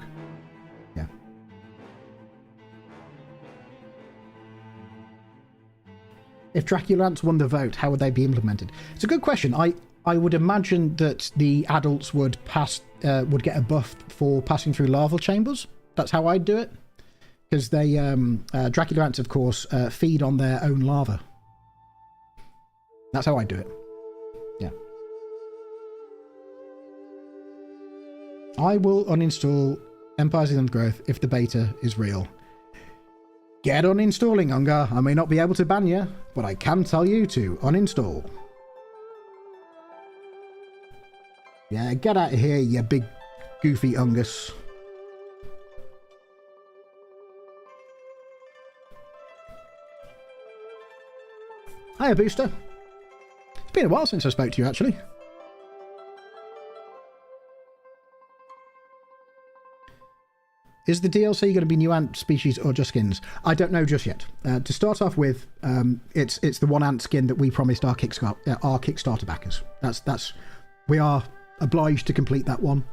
Yeah. If Dracula ants won the vote, how would they be implemented? It's a good question. I would imagine that the adults would get a buff for passing through larval chambers. That's how I'd do it. Because they Dracula ants, of course, feed on their own larvae. That's how I do it. Yeah. I will uninstall Empires of the Undergrowth if the beta is real. Get uninstalling, Ungar. I may not be able to ban you, but I can tell you to uninstall. Yeah, get out of here, you big goofy Ungus. Hiya, Booster. It's been a while since I spoke to you, actually. Is the DLC going to be new ant species or just skins? I don't know just yet. To start off with, it's the one ant skin that we promised our Kickstarter backers. We are obliged to complete that one.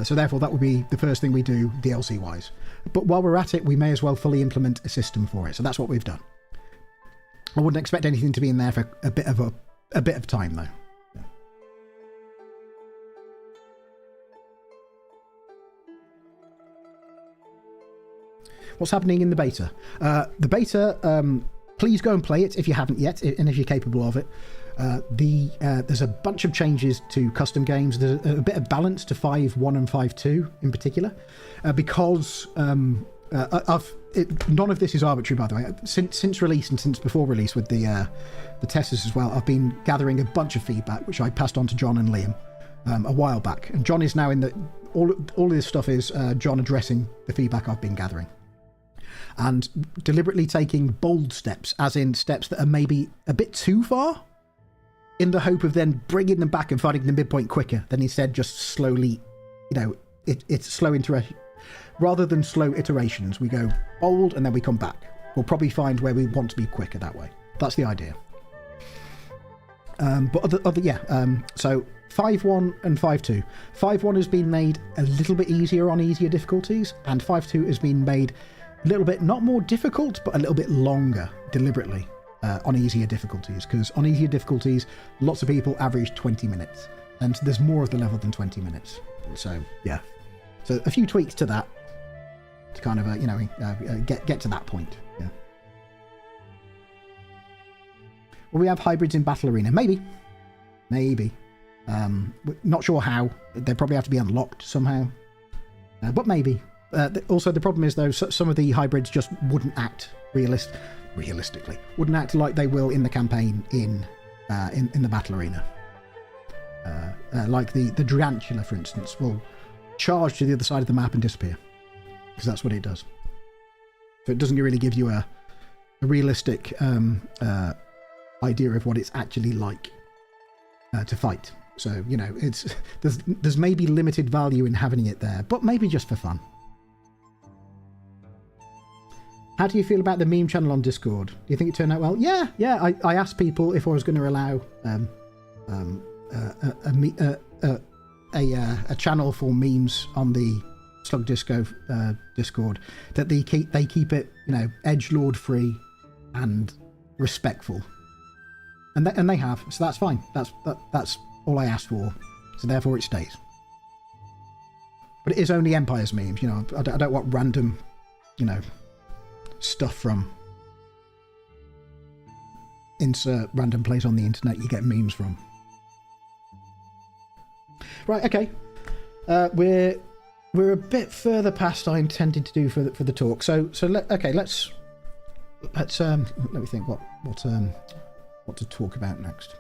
So therefore, that would be the first thing we do DLC wise. But while we're at it, we may as well fully implement a system for it. So that's what we've done. I wouldn't expect anything to be in there for a bit of time, though. What's happening in the beta? The beta, please go and play it if you haven't yet, and if you're capable of it. There's a bunch of changes to custom games. There's a bit of balance to 5.1 and 5.2 in particular, because none of this is arbitrary, by the way. Since release and since before release with the testers as well, I've been gathering a bunch of feedback, which I passed on to John and Liam a while back. And John is now in the... All of this stuff is John addressing the feedback I've been gathering. And deliberately taking bold steps, as in steps that are maybe a bit too far, in the hope of then bringing them back and finding the midpoint quicker than instead just slowly, it's slow rather than slow iterations. We go bold and then we come back. We'll probably find where we want to be quicker that way. That's the idea. So 5.1 and 5.2. 5.1 has been made a little bit easier on easier difficulties, and 5.2 has been made a little bit, not more difficult, but a little bit longer, deliberately, on easier difficulties. Because on easier difficulties, lots of people average 20 minutes. And there's more of the level than 20 minutes. So, yeah. So a few tweaks to that to kind of, get to that point. Yeah. Will we have hybrids in Battle Arena? Maybe. Not sure how. They probably have to be unlocked somehow. But maybe. Also, the problem is, though, some of the hybrids just wouldn't act realistically. Wouldn't act like they will in the campaign in the Battle Arena. Like the Dragantula, for instance, will charge to the other side of the map and disappear. Because that's what it does. So it doesn't really give you a realistic idea of what it's actually like to fight. So, there's maybe limited value in having it there, but maybe just for fun. How do you feel about the meme channel on Discord? Do you think it turned out well? Yeah. I asked people if I was going to allow a channel for memes on the Slug Disco Discord, that they keep it, edgelord free and respectful, and they have. So that's fine. That's all I asked for. So therefore it stays. But it is only Empire's memes. I don't want random, stuff from insert random place on the internet you get memes from. Right, okay. We're a bit further past I intended to do for the talk. So let's let me think what to talk about next.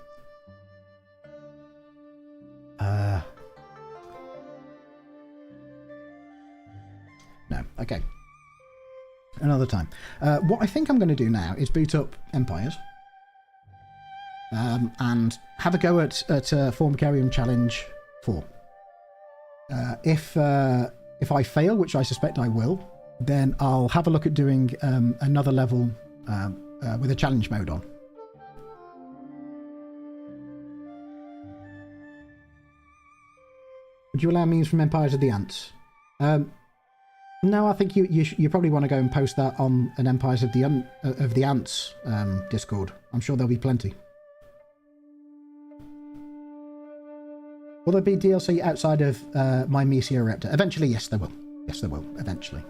No, okay. Another time. What I think I'm going to do now is boot up Empires and have a go at Formicarium Challenge 4. If I fail, which I suspect I will, then I'll have a look at doing another level with a challenge mode on. Would you allow memes from Empires of the Ants? No, I think you probably want to go and post that on an Empires of the Ants Discord. I'm sure there'll be plenty. Will there be DLC outside of my Meteoraptor? Eventually, yes, there will. Yes, there will. Eventually.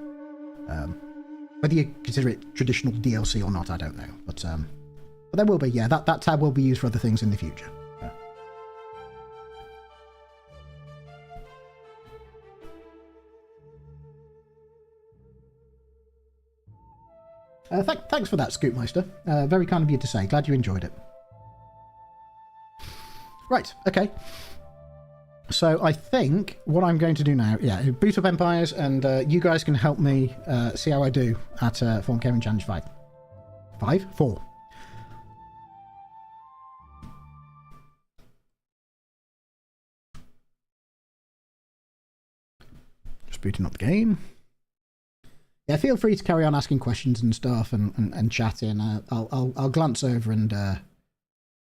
Whether you consider it traditional DLC or not, I don't know. But there will be. Yeah, that tab will be used for other things in the future. Thanks for that, Scootmeister. Very kind of you to say. Glad you enjoyed it. Right, okay. So I think what I'm going to do now, boot up Empires, and you guys can help me see how I do at Formicarium Challenge 5. 5? 4. Just booting up the game. Yeah, feel free to carry on asking questions and stuff and chatting. I'll glance over and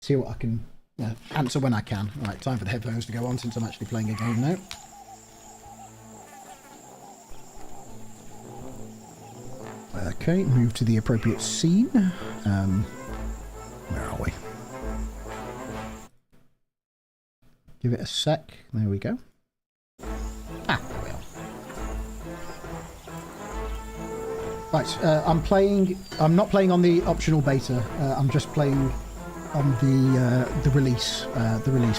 see what I can answer when I can. Right, time for the headphones to go on since I'm actually playing a game now. Okay, move to the appropriate scene. Where are we? Give it a sec. There we go. Ah, there we are. Right, I'm not playing on the optional beta. I'm just playing on the release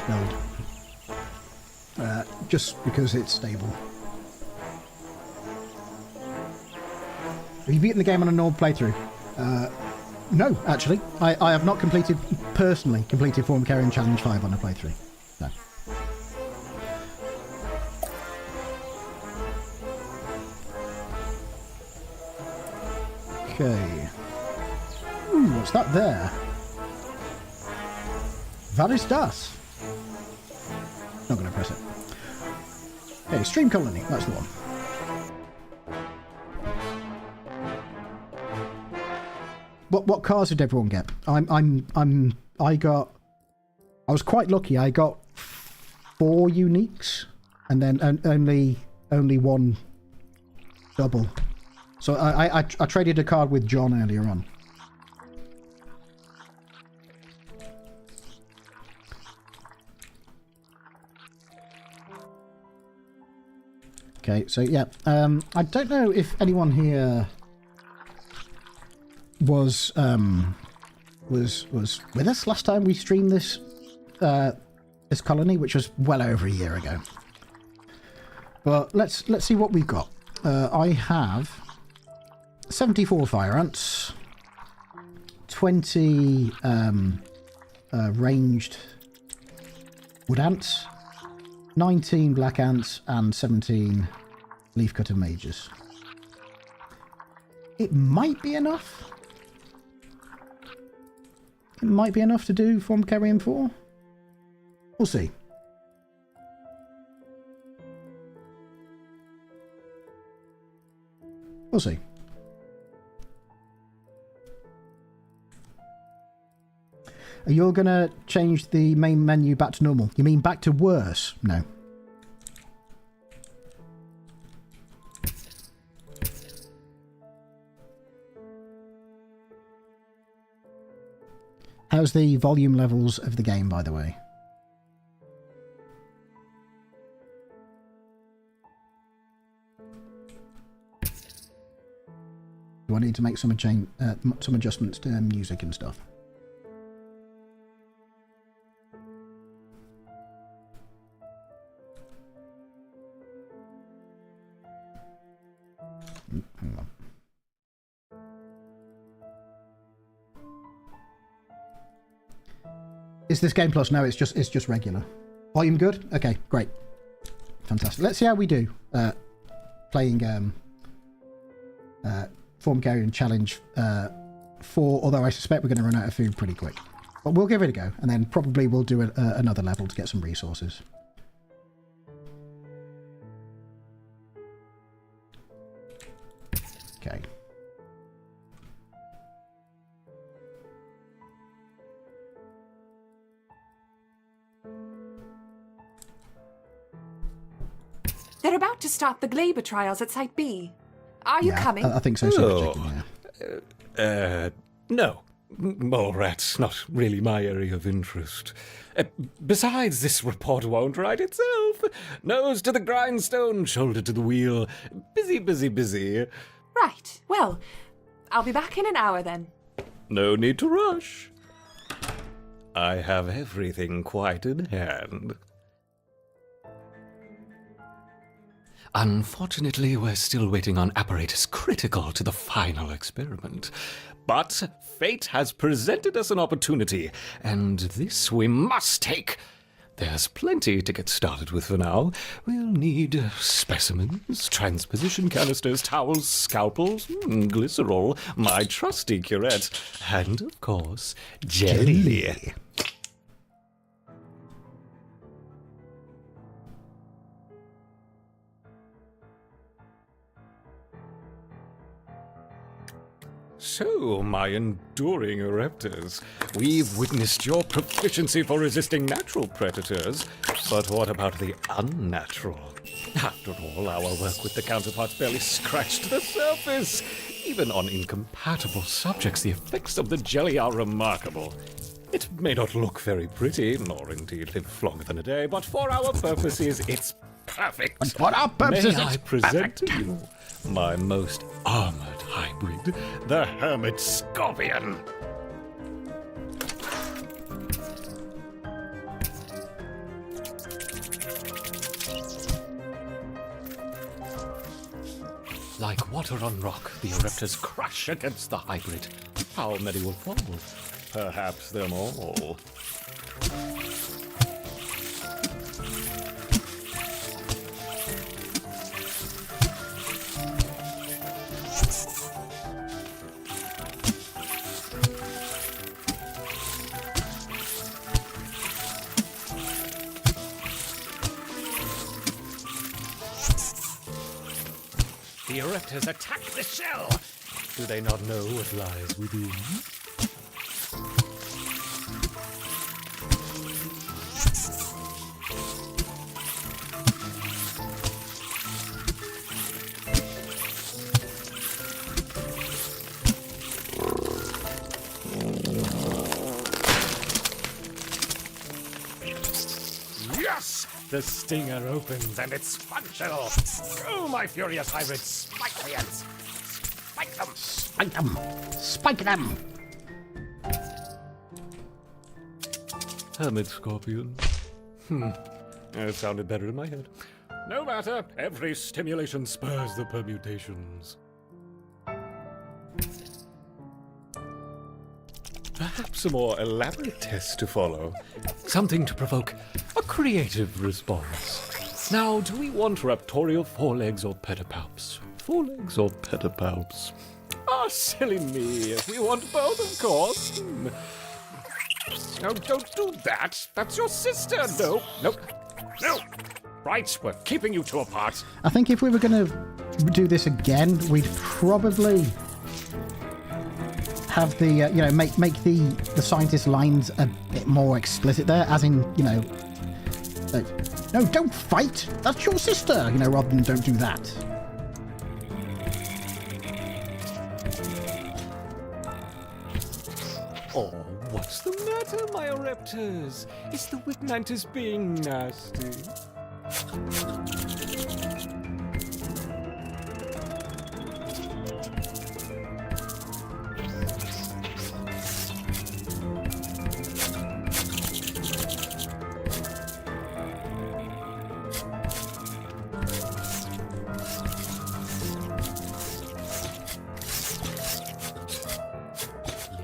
build. Just because it's stable. Have you beaten the game on a normal playthrough? No, actually. I have not personally completed Formicarium Challenge 5 on a playthrough. No. Okay. Ooh, what's that there? That is das. Not going to press it. Okay, Stream Colony. That's the one. What cars did everyone get? I was quite lucky. I got 4 uniques, and then only 1 double. So I traded a card with John earlier on. Okay, so yeah, I don't know if anyone here was with us last time we streamed this this colony, which was well over a year ago. But let's see what we've got. I have 74 fire ants, 20 ranged wood ants, 19 black ants, and 17 leafcutter mages. It might be enough. It might be enough to do Formicarium 4. We'll see. We'll see. You're going to change the main menu back to normal. You mean back to worse? No. How's the volume levels of the game, by the way? Do I need to make some adjustments to music and stuff? Hang on. Is this Game Plus? No, it's just regular. Volume good? Okay, great. Fantastic. Let's see how we do playing Formicarium Challenge 4, although I suspect we're going to run out of food pretty quick. But we'll give it a go, and then probably we'll do another level to get some resources. Okay. They're about to start the Glaber trials at Site B. Are you coming? I think so. No. Mole rats, not really my area of interest. Besides, this report won't write itself. Nose to the grindstone, shoulder to the wheel. Busy, busy, busy. Right. Well, I'll be back in an hour then. No need to rush. I have everything quite in hand. Unfortunately, we're still waiting on apparatus critical to the final experiment. But fate has presented us an opportunity, and this we must take. There's plenty to get started with for now. We'll need specimens, transposition canisters, towels, scalpels, glycerol, my trusty curette, and, of course, jelly. So, my enduring Ereptors, we've witnessed your proficiency for resisting natural predators, but what about the unnatural? After all, our work with the counterparts barely scratched the surface. Even on incompatible subjects, the effects of the jelly are remarkable. It may not look very pretty, nor indeed live longer than a day, but for our purposes, it's perfect. And for our purposes, May I it's present perfect. to you my most armored hybrid, the Hermit Scorpion. Like water on rock, the Ereptors crash against the hybrid. How many will fall? Perhaps them all. The Ereptors attack the shell! Do they not know what lies within? Yes! The stinger opens and it's functional! Go, my furious hybrids! Spike the ants! Spike them! Spike them! Spike them! Hermit Scorpion. It sounded better in my head. No matter, every stimulation spurs the permutations. Perhaps a more elaborate test to follow. Something to provoke a creative response. Now, do we want raptorial forelegs or pedipalps? Forelegs or pedipalps? Ah, silly me. We want both, of course. No, don't do that. That's your sister. No. Right, we're keeping you two apart. I think if we were going to do this again, we'd probably have the, make the scientist lines a bit more explicit there, as in, no, don't fight, that's your sister, rather than don't do that. Oh, what's the matter, my Ereptors? Is the Wigmantis being nasty?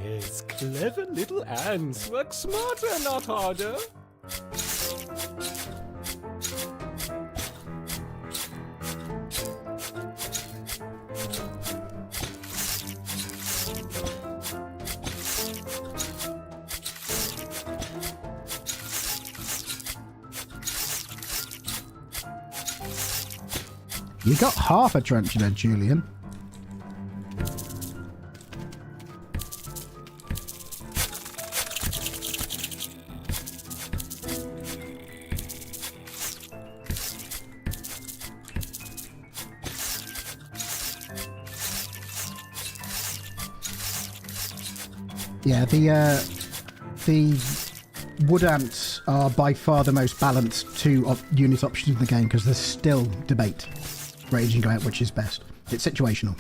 Yes, clever little ants. Work smarter, not harder. You got half a tarantula, Julian. Yeah, the wood ants are by far the most balanced two unit options in the game because there's still debate raging about which is best. It's situational.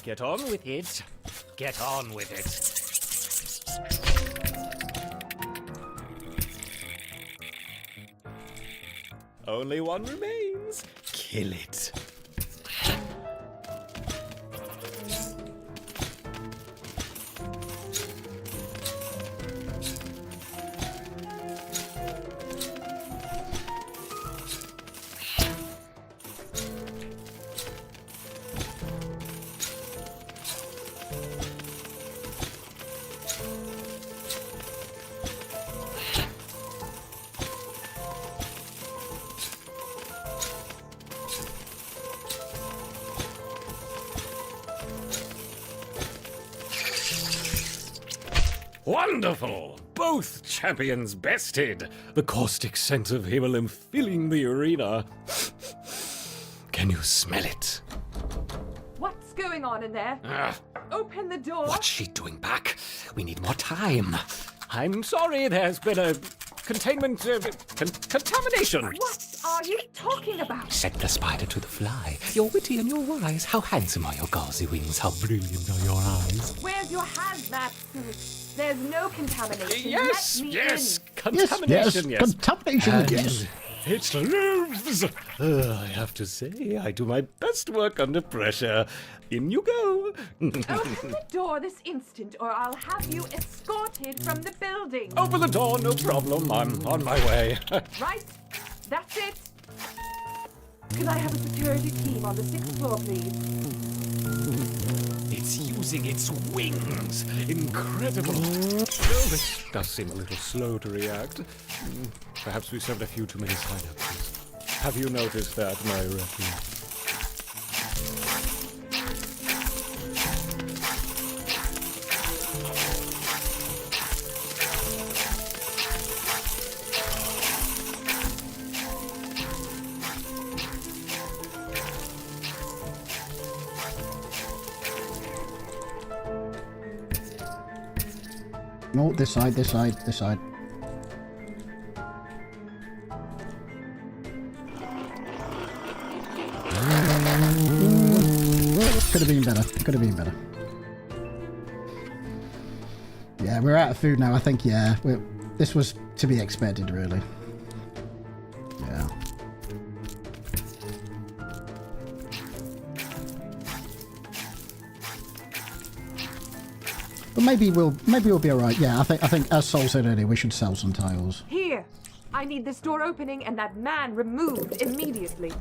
Get on with it. Get on with it. Only one remains. Kill it. Wonderful! Both champions bested! The caustic scent of Himmelum filling the arena. Can you smell it? What's going on in there? Open the door. What's she doing back? We need more time. I'm sorry, there's been a containment contamination. What are you talking about? Set the spider to the fly. You're witty and you're wise. How handsome are your gauzy wings? How brilliant are your eyes? Where's your hazmat suit? There's no contamination. Yes, Let me yes, in. contamination, yes. Contamination, And yes. it lives. I have to say, I do my best work under pressure. In you go. Open the door this instant, or I'll have you escorted from the building. Open the door, no problem. I'm on my way. Right? That's it. Can I have a security team on the 6th floor, please? It's using its wings. Incredible. Oh, this does seem a little slow to react. Perhaps we served a few too many synapses. Have you noticed that, my refuge? Oh, this side, this side, this side. Could have been better. Could have been better. Yeah, we're out of food now. I think, yeah. This was to be expected, really. Yeah. But maybe we'll be alright. Yeah, I think as Sol said earlier, we should sell some tiles. Here. I need this door opening and that man removed immediately.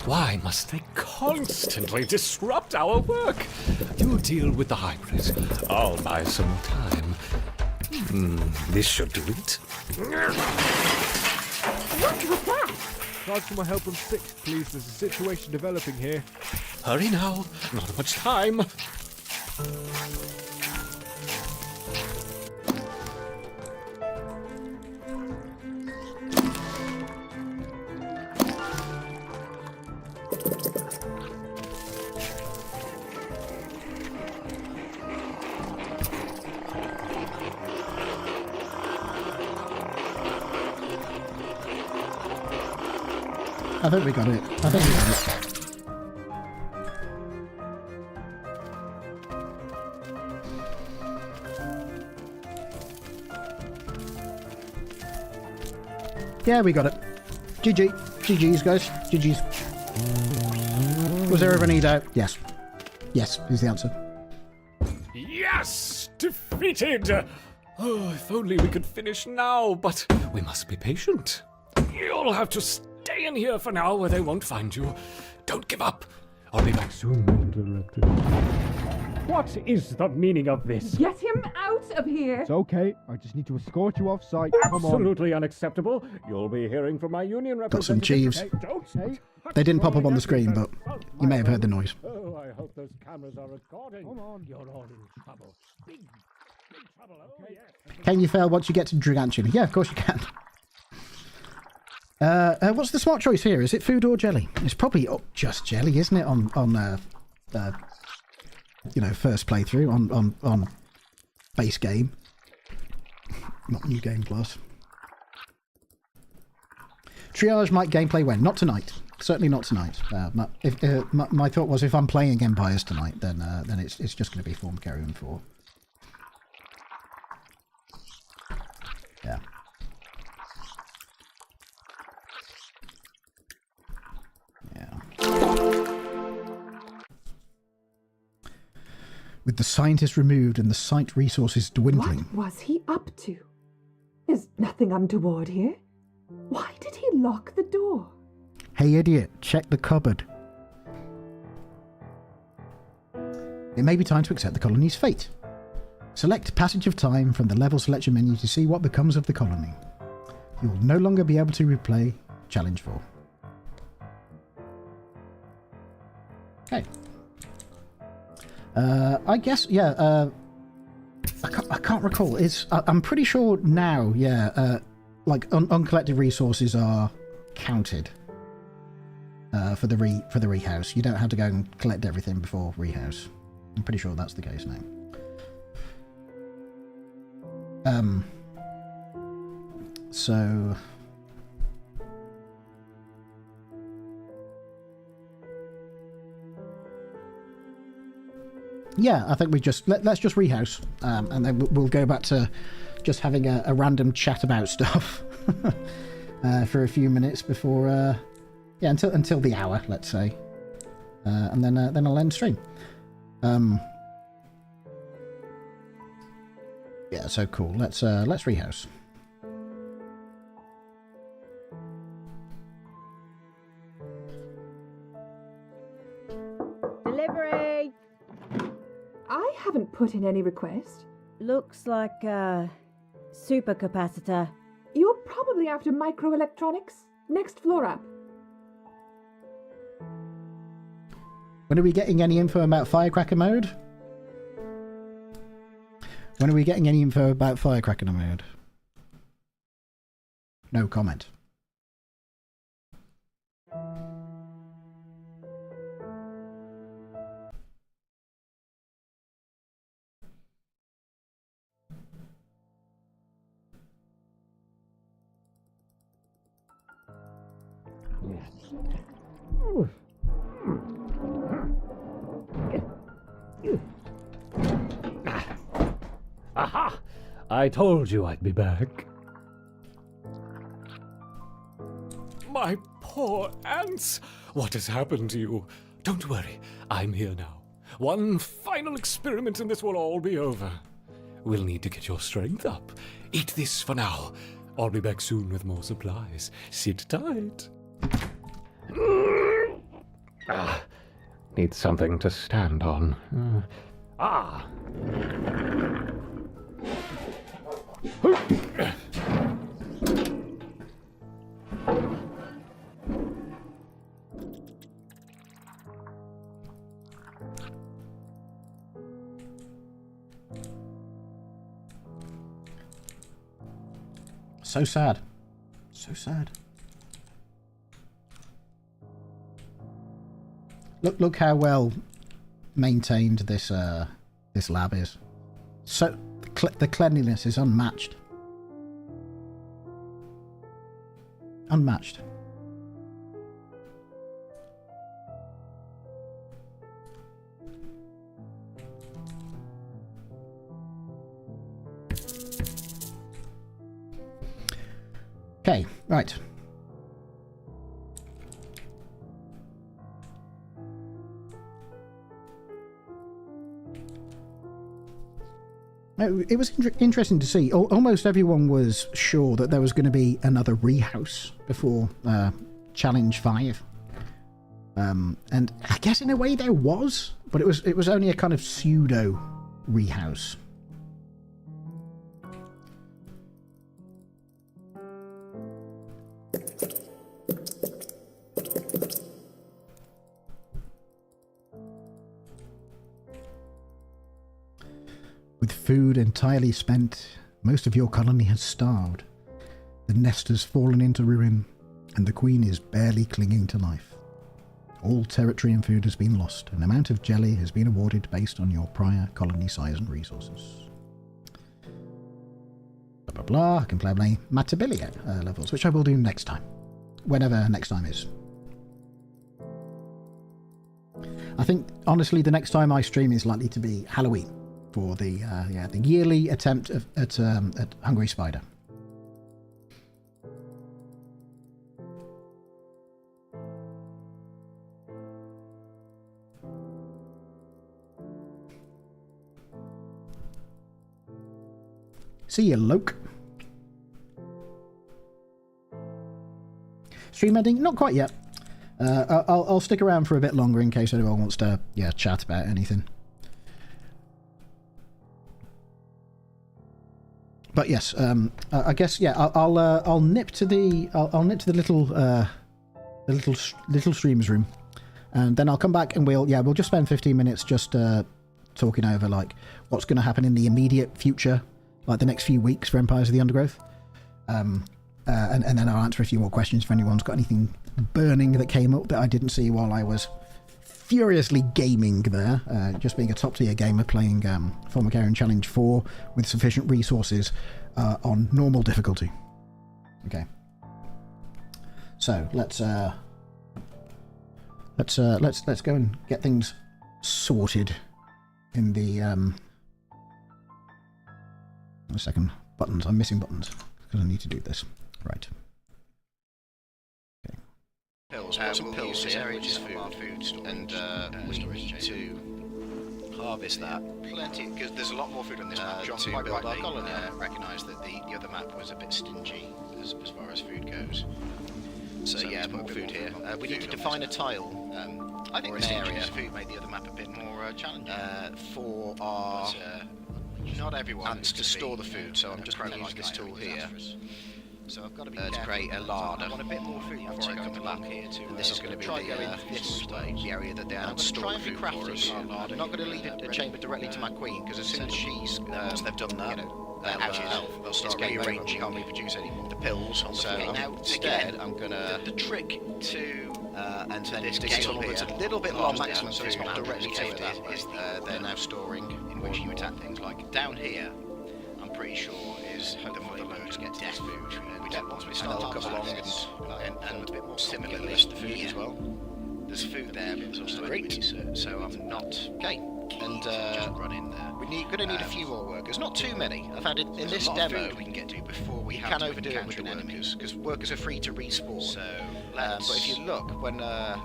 Why must they constantly disrupt our work? You deal with the hybrid. I'll buy some time. This should do it. What was that? Guard for my help on 6, please. There's a situation developing here. Hurry now. Not much time. I think we got it. I think we got it. Yeah, we got it. GG. GG's, guys. GG's. Was there ever any doubt? Yes. Yes, is the answer. Yes! Defeated! Oh, if only we could finish now, but we must be patient. You'll have to stay in here for now where they won't find you. Don't give up. I'll be back soon, Interrupted. What is the meaning of this? Get him out of here. It's okay. I just need to escort you off site. Come on. Absolutely unacceptable. You'll be hearing from my union Got some Jeeves. Don't. They didn't pop up on the screen, but you may have heard the noise. Oh, I hope those cameras are recording. Come on. You're all in trouble. Big trouble. Oh, yes. Can you fail once you get to Dragantian? Yeah, of course you can. What's the smart choice here? Is it food or jelly? It's probably just jelly, isn't it? On you know, first playthrough on base game, not new game plus. Triage might gameplay when? Not tonight. Certainly not tonight. My thought was if I'm playing Empires tonight, then it's just going to be Formicarium 4. Yeah. With the scientists removed and the site resources dwindling. What was he up to? There's nothing untoward here. Why did he lock the door? Hey idiot, check the cupboard. It may be time to accept the colony's fate. Select Passage of Time from the level selection menu to see what becomes of the colony. You will no longer be able to replay Challenge 4. Okay. I guess, yeah, I can't recall. I'm pretty sure now, yeah, like uncollected resources are counted for the rehouse. You don't have to go and collect everything before rehouse. I'm pretty sure that's the case now. So yeah, I think we just let's just rehouse, and then we'll go back to just having a random chat about stuff for a few minutes before, yeah, until the hour, let's say, and then I'll end stream. Yeah, so cool. Let's rehouse. Delivery! I haven't put in any request. Looks like a supercapacitor. You're probably after microelectronics. Next floor up. When are we getting any info about Firecracker mode? When are we getting any info about Firecracker mode? No comment. Aha! I told you I'd be back. My poor ants! What has happened to you? Don't worry, I'm here now. One final experiment and this will all be over. We'll need to get your strength up. Eat this for now. I'll be back soon with more supplies. Sit tight. Need something to stand on. So sad. So sad. Look how well maintained this this lab is. So the cleanliness is unmatched. Unmatched. Okay, right. It was interesting to see. Almost everyone was sure that there was going to be another rehouse before Challenge 5. And I guess in a way there was, but it was only a kind of pseudo rehouse. With food entirely spent, most of your colony has starved. The nest has fallen into ruin, and the Queen is barely clinging to life. All territory and food has been lost. An amount of jelly has been awarded based on your prior colony size and resources. Blah, blah, blah. I can play my Matabilia levels, which I will do next time. Whenever next time is. I think, honestly, the next time I stream is likely to be Halloween for the yearly attempt at Hungry Spider. See you, Loke. Stream ending? Not quite yet. I'll stick around for a bit longer in case anyone wants to chat about anything. But yes, I guess I'll nip to the little streams room, and then I'll come back and we'll just spend 15 minutes just talking over like what's going to happen in the immediate future, like the next few weeks for Empires of the Undergrowth. And then I'll answer a few more questions if anyone's got anything burning that came up that I didn't see while I was furiously gaming there. Just being a top tier gamer playing Formicarium Challenge 4 with sufficient resources on normal difficulty. Okay. So let's go and get things sorted in the a second. Buttons. I'm missing buttons because I need to do this. Right. Okay. Pills. Some pills here, which is food, and we need to harvest that. Plenty, because there's a lot more food on this map. To build our colony. Recognise that the other map was a bit stingy as far as food goes. So yeah, more food here. We need to define a tile. I think this area food made the other map a bit more challenging. For our not everyone ants to store the food, so I'm just going to use this tool here. So I've got to be to create a larder. I want a bit more food before I come back here to. This is going to be the area that the ants store food for us. I'm not going to lead a chamber directly to my queen because as soon as she's once they've done that, they'll start rearranging. Can't reproduce anymore. The pills. So instead, I'm going to the trick to and then this tunnel that's a little bit long maximum, so it's not directly to it. Is they're now storing in which you attack things like down here. I'm pretty sure is the mother loads get to this food. Once we start to come along and a bit more similarly the food as well. There's food there, but there's also great. So I'm not okay. And just run in there. We're going to need a few more workers, not too many. I found in this demo we can get to before we can overdo it with the workers because workers are free to respawn. So, but if you look when I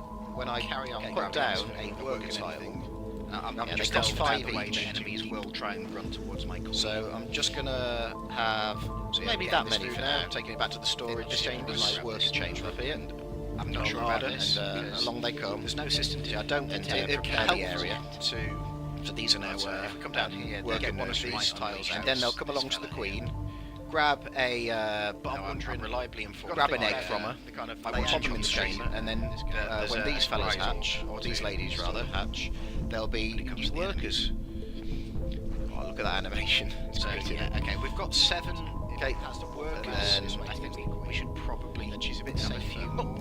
put down a worker tile. I'm just cost 5 each. Enemies will try and run towards my corner. So I'm just gonna have maybe that many for now. Taking it back to the storage chambers, my worker chamber up here. I'm not sure about it. Along they come. There's no system to. I don't enter prepare the area to. So these are now come down here. Work in one of these tiles, and then they'll come along to the queen. Grab a, but I'm reliably informed. Grab an egg from her. I will pop them in the chamber, and then when these fellas hatch, or these ladies rather hatch, they'll be workers. Oh, look at that animation. So yeah, okay, we've got 7 workers, and I think we should probably have a few more.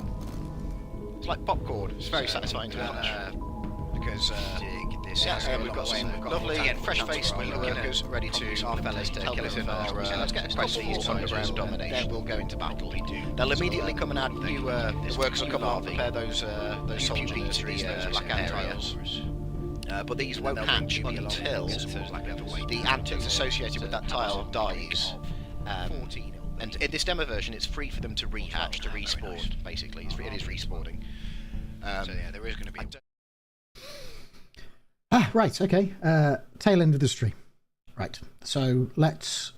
It's like popcorn. It's very satisfying to watch. Because we've got some lovely and fresh-faced workers ready to our fellas to help us in our prestige underground domination. Then we'll go into battle. They'll immediately come and add new workers will come and prepare those soldiers to those black ant trials. But these won't hatch until the ant that's associated with that tile dies. And in this demo version, it's free for them to rehatch, to respawn. Basically, it is respawning. So yeah, there is going to be. Right, okay. Tail end of the stream. Right, so let's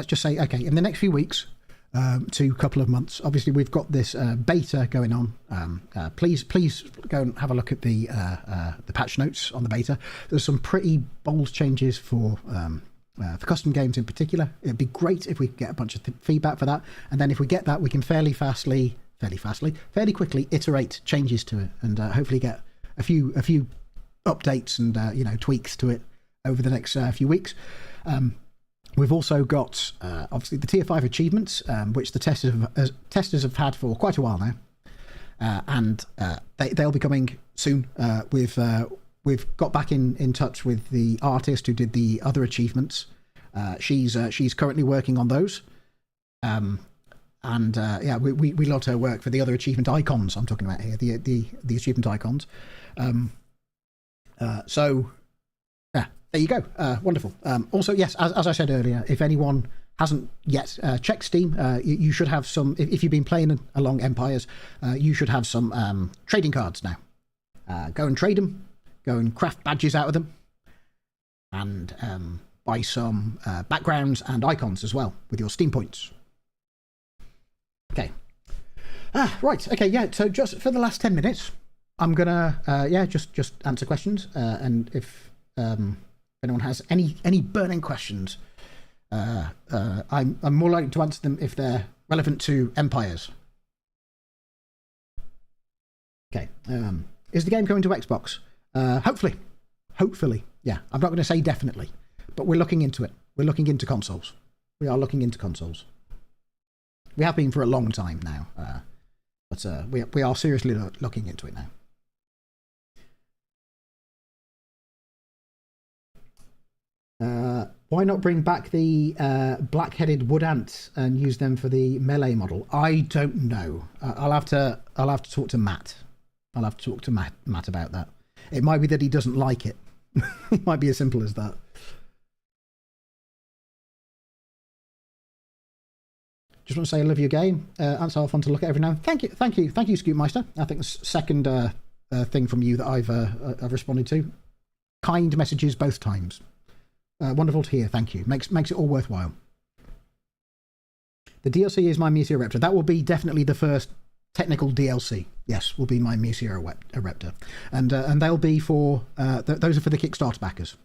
just say, okay, in the next few weeks to a couple of months, obviously we've got this beta going on. Please go and have a look at the patch notes on the beta. There's some pretty bold changes for custom games in particular. It'd be great if we could get a bunch of feedback for that, and then if we get that, we can fairly quickly iterate changes to it, and hopefully get a few updates and tweaks to it over the next few weeks. We've also got, obviously, the Tier 5 achievements, which the testers have had for quite a while now. And they'll be coming soon. We've got back in touch with the artist who did the other achievements. She's currently working on those. Yeah, we loved her work for the other achievement icons I'm talking about here, the achievement icons. So yeah, there you go. Wonderful. Also, yes, as I said earlier, if anyone hasn't yet checked Steam, you should have some. If you've been playing along Empires, you should have some trading cards now. Go and trade them. Go and craft badges out of them, and buy some backgrounds and icons as well with your Steam points. Okay. Right. Okay. Yeah. So just for the last 10 minutes, I'm gonna just answer questions, and if anyone has any burning questions, I'm more likely to answer them if they're relevant to Empires. Okay. Is the game coming to Xbox? Hopefully. Yeah. I'm not going to say definitely, but we're looking into it. We're looking into consoles. We are looking into consoles. We have been for a long time now, but we are seriously looking into it now. Why not bring back the black-headed wood ants and use them for the melee model? I don't know. I'll have to talk to Matt. I'll have to talk to Matt about that. It might be that he doesn't like it. It might be as simple as that. Just want to say I love your game. Ants are fun to look at every now and then. Thank you, Scootmeister. I think the second thing from you that I've responded to. Kind messages both times. Wonderful to hear. Thank you. Makes it all worthwhile. The DLC is my Meteoraptor. That will be definitely the first technical DLC. Yes, will be my Meteoraptor, and they'll be for those are for the Kickstarter backers.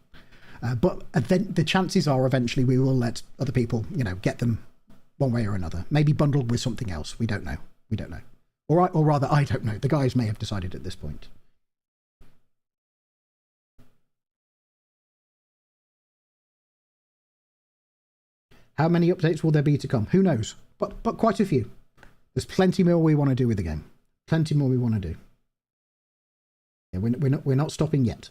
But then the chances are eventually we will let other people, get them one way or another. Maybe bundled with something else. We don't know. Or rather, I don't know. The guys may have decided at this point. How many updates will there be to come? Who knows? But quite a few. There's plenty more we want to do with the game. Plenty more we want to do. Yeah, we're not stopping yet.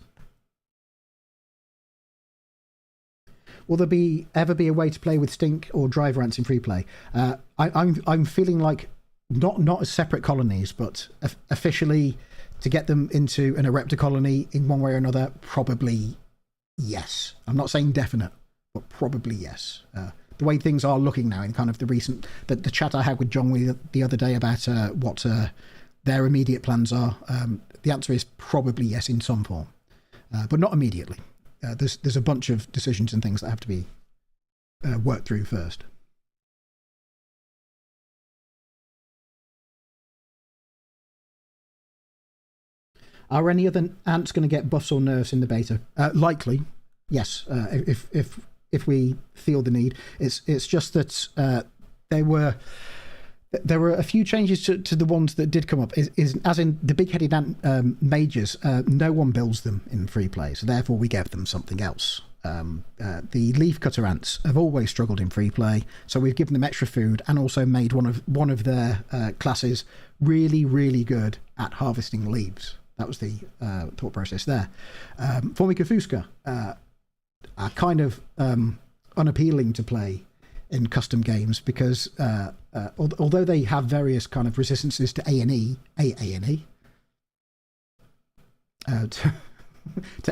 Will there ever be a way to play with stink or driver ants in free play? I'm feeling like not as separate colonies, but officially to get them into an Ereptor colony in one way or another. Probably yes. I'm not saying definite, but probably yes. The way things are looking now in kind of the chat I had with John the other day about what their immediate plans are, the answer is probably yes in some form, but not immediately. There's a bunch of decisions and things that have to be worked through first. Are any other ants going to get buffs or nerfs in the beta? Likely, yes. If we feel the need, it's just that there were a few changes to the ones that did come up. As in the big-headed ant mages, no one builds them in free play, so therefore we gave them something else. The leaf cutter ants have always struggled in free play, so we've given them extra food and also made one of their classes really, really good at harvesting leaves. That was the thought process there. Formicarium are kind of unappealing to play in custom games because although they have various kind of resistances to A&E, to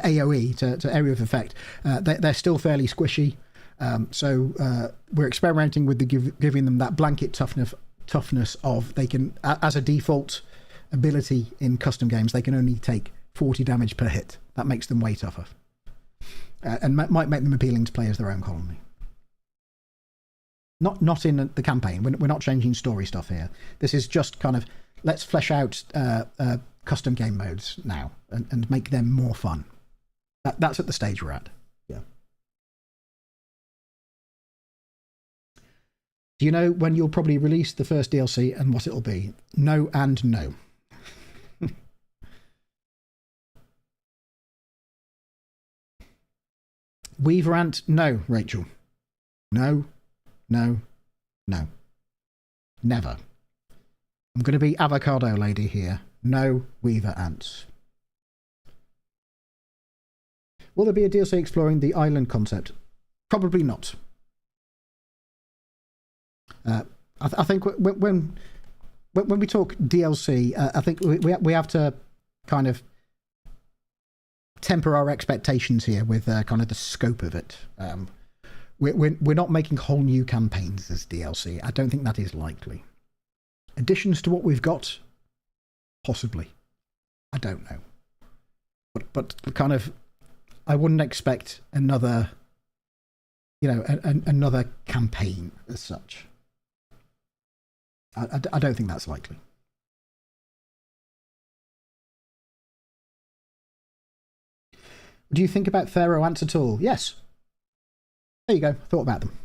AoE, to area of effect, they're still fairly squishy. So we're experimenting with giving them that blanket toughness of they can, as a default ability in custom games, they can only take 40 damage per hit. That makes them way tougher. And might make them appealing to play as their own colony. Not in the campaign. We're not changing story stuff here. This is just kind of let's flesh out custom game modes now and make them more fun. That's at the stage we're at. Yeah. Do you know when you'll probably release the first DLC and what it'll be? No and no. Weaver Ant? No, Rachel. No, no, no. Never. I'm going to be avocado lady here. No weaver ants. Will there be a DLC exploring the island concept? Probably not. I think when we talk DLC, I think we have to kind of temper our expectations here with kind of the scope of it. We're not making whole new campaigns as DLC. I don't think that is likely. Additions to what we've got, possibly. I don't know. But kind of, I wouldn't expect another, another campaign as such. I don't think that's likely. Do you think about pharaoh ants at all? Yes. There you go. Thought about them.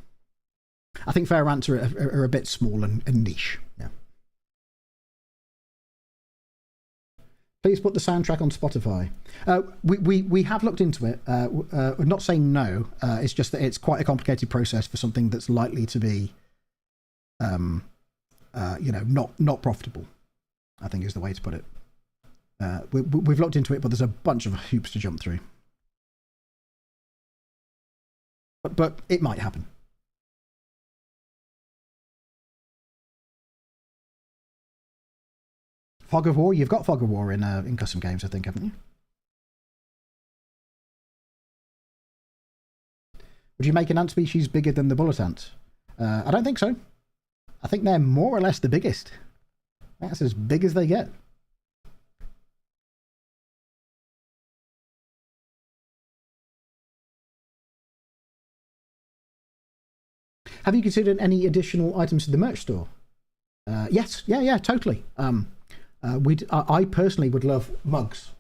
I think pharaoh ants are a bit small and niche. Yeah. Please put the soundtrack on Spotify. We have looked into it. We're not saying no. It's just that it's quite a complicated process for something that's likely to be, not profitable, I think is the way to put it. We've looked into it, but there's a bunch of hoops to jump through. But it might happen. Fog of War? You've got Fog of War in custom games, I think, haven't you? Would you make an ant species bigger than the bullet ant? I don't think so. I think they're more or less the biggest. That's as big as they get. Have you considered any additional items to the merch store? Yes, yeah, totally. I personally would love mugs.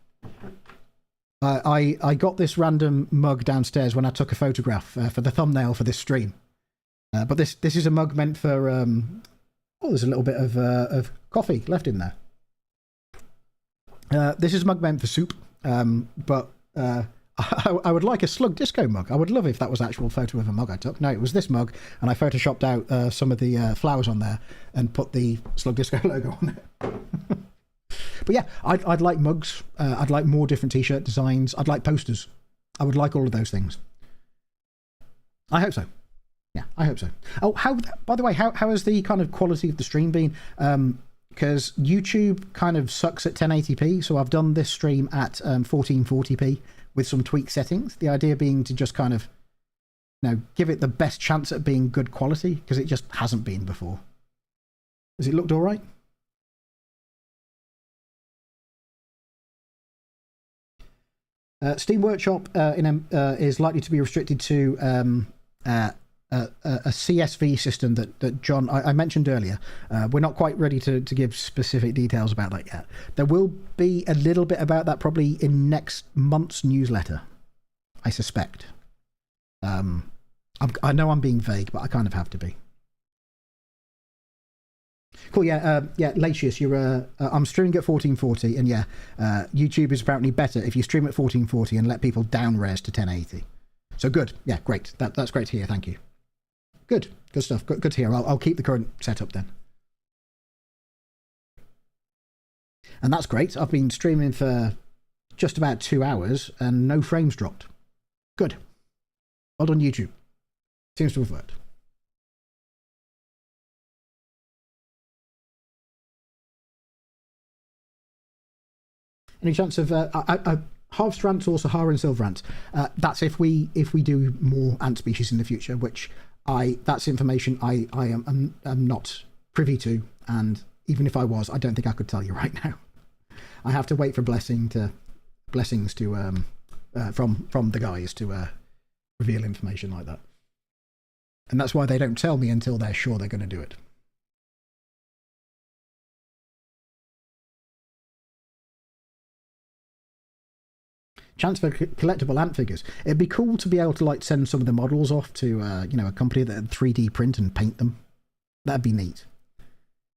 I got this random mug downstairs when I took a photograph for the thumbnail for this stream. But this is a mug meant for there's a little bit of coffee left in there. This is a mug meant for soup, but I would like a Slug Disco mug. I would love if that was an actual photo of a mug I took. No, it was this mug, and I photoshopped out some of the flowers on there and put the Slug Disco logo on it. But yeah, I'd like mugs. I'd like more different t-shirt designs. I'd like posters. I would like all of those things. I hope so. Yeah, I hope so. Oh, by the way, how has the kind of quality of the stream been? Because YouTube kind of sucks at 1080p, so I've done this stream at 1440p with some tweak settings. The idea being to just kind of, give it the best chance at being good quality, because it just hasn't been before. Has it looked all right? Steam Workshop is likely to be restricted to a CSV system that John I mentioned earlier. We're not quite ready to give specific details about that yet. There will be a little bit about that probably in next month's newsletter, I suspect. I know I'm being vague, but I kind of have to be. Cool, yeah, Latius, you're, I'm streaming at 1440, and yeah, YouTube is apparently better if you stream at 1440 and let people down-res to 1080. So good, yeah, great. That's great to hear, thank you. Good stuff, good to hear. I'll keep the current setup then. And that's great. I've been streaming for just about 2 hours and no frames dropped. Good. Well done, YouTube. Seems to have worked. Any chance of harvest ants or Sahara and silver ants? That's if we do more ant species in the future, which that's information I am not privy to, and even if I was, I don't think I could tell you right now. I have to wait for blessings to from the guys to reveal information like that, and that's why they don't tell me until they're sure they're going to do it. Chance for collectible ant figures. It'd be cool to be able to send some of the models off to a company that 3D print and paint them. That'd be neat.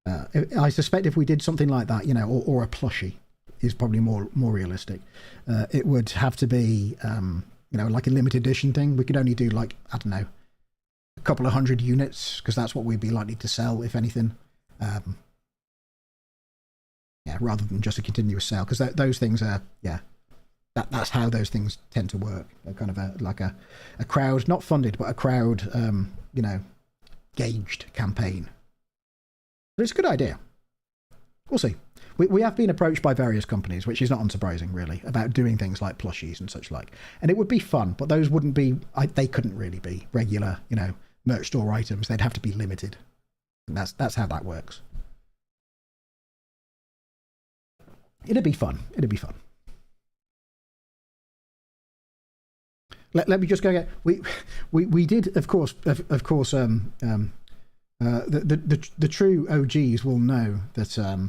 I suspect if we did something like that, or a plushie is probably more realistic. It would have to be like a limited edition thing. We could only do I don't know, a couple of hundred units, because that's what we'd be likely to sell, if anything. Yeah, rather than just a continuous sale, because those things are, yeah, that's how those things tend to work. They're kind of like a crowd, not funded, but a crowd, you know, gauged campaign. But it's a good idea. We'll see. We have been approached by various companies, which is not unsurprising, really, about doing things like plushies and such like. And it would be fun, but those wouldn't be, they couldn't really be regular, you know, merch store items. They'd have to be limited. And that's how that works. It'd be fun. It'd be fun. Let me just go get. We did, of course, the true OGs will know that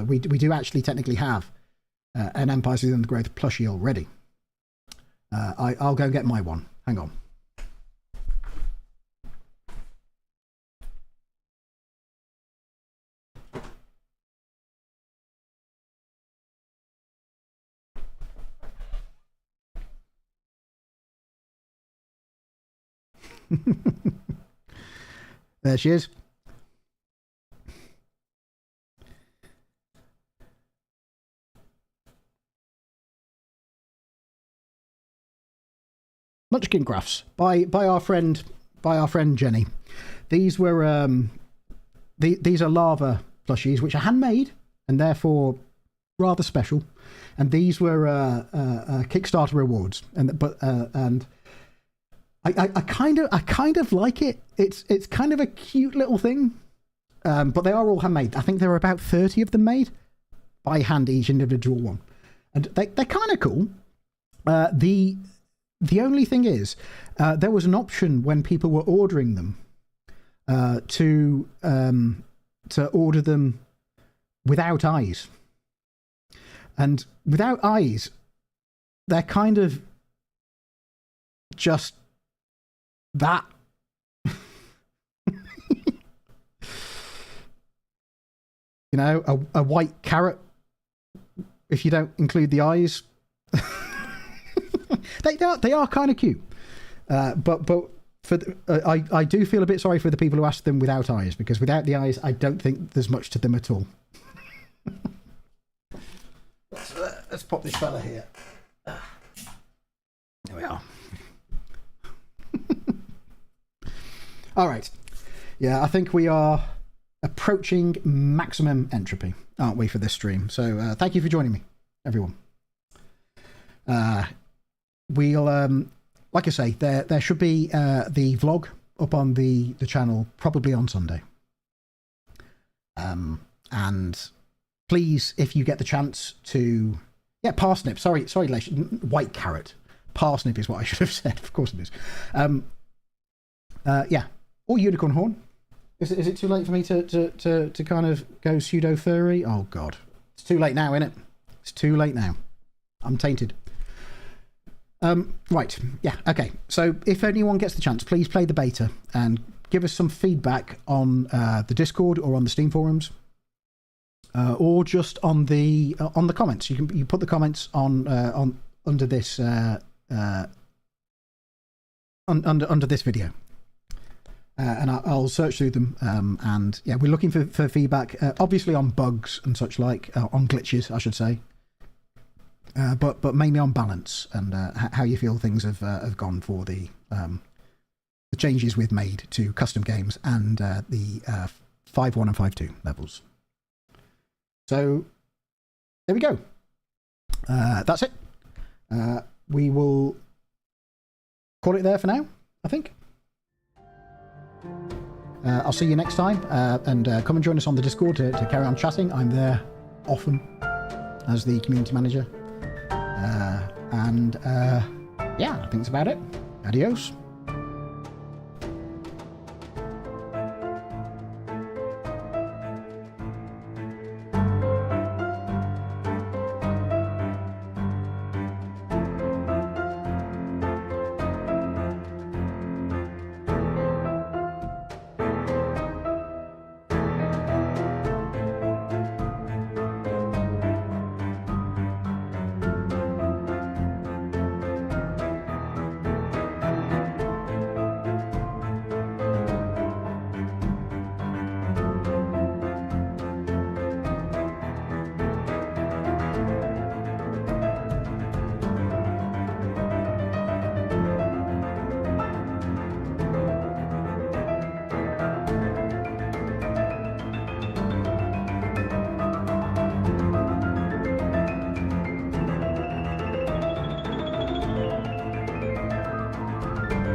we do actually technically have an Empires of the Undergrowth plushie already. I'll go get my one. Hang on. There she is. Munchkin graphs by our friend Jenny. These were these are lava plushies, which are handmade and therefore rather special. And these were Kickstarter rewards, and I kind of like it. It's kind of a cute little thing, but they are all handmade. I think there are about 30 of them made by hand, each individual one, and they're kind of cool. The only thing is, there was an option when people were ordering them to order them without eyes, and without eyes, they're kind of just that. You know, a white carrot, if you don't include the eyes. They are kind of cute, but for I do feel a bit sorry for the people who ask them without eyes, because without the eyes, I don't think there's much to them at all. Let's pop this fella here. There we are. All right. Yeah, I think we are approaching maximum entropy, aren't we, for this stream? So thank you for joining me, everyone. We'll, like I say, there should be the vlog up on the channel probably on Sunday. And please, if you get the chance to, parsnip. Sorry, white carrot. Parsnip is what I should have said. Of course it is. Or unicorn horn. Is it too late for me to kind of go pseudo furry? Oh God, it's too late now, isn't it? It's too late now. I'm tainted. Right, yeah, okay. So if anyone gets the chance, please play the beta and give us some feedback on the Discord or on the Steam forums, or just on the comments. You put the comments on under this under this video, and I'll search through them. And yeah, we're looking for feedback, obviously on bugs and such like, on glitches, I should say. But mainly on balance and how you feel things have gone for the changes we've made to custom games and the 5.1 and 5.2 levels. So there we go. That's it. We will call it there for now, I think. I'll see you next time, and come and join us on the Discord to carry on chatting. I'm there often as the community manager. Yeah, I think that's about it. Adios.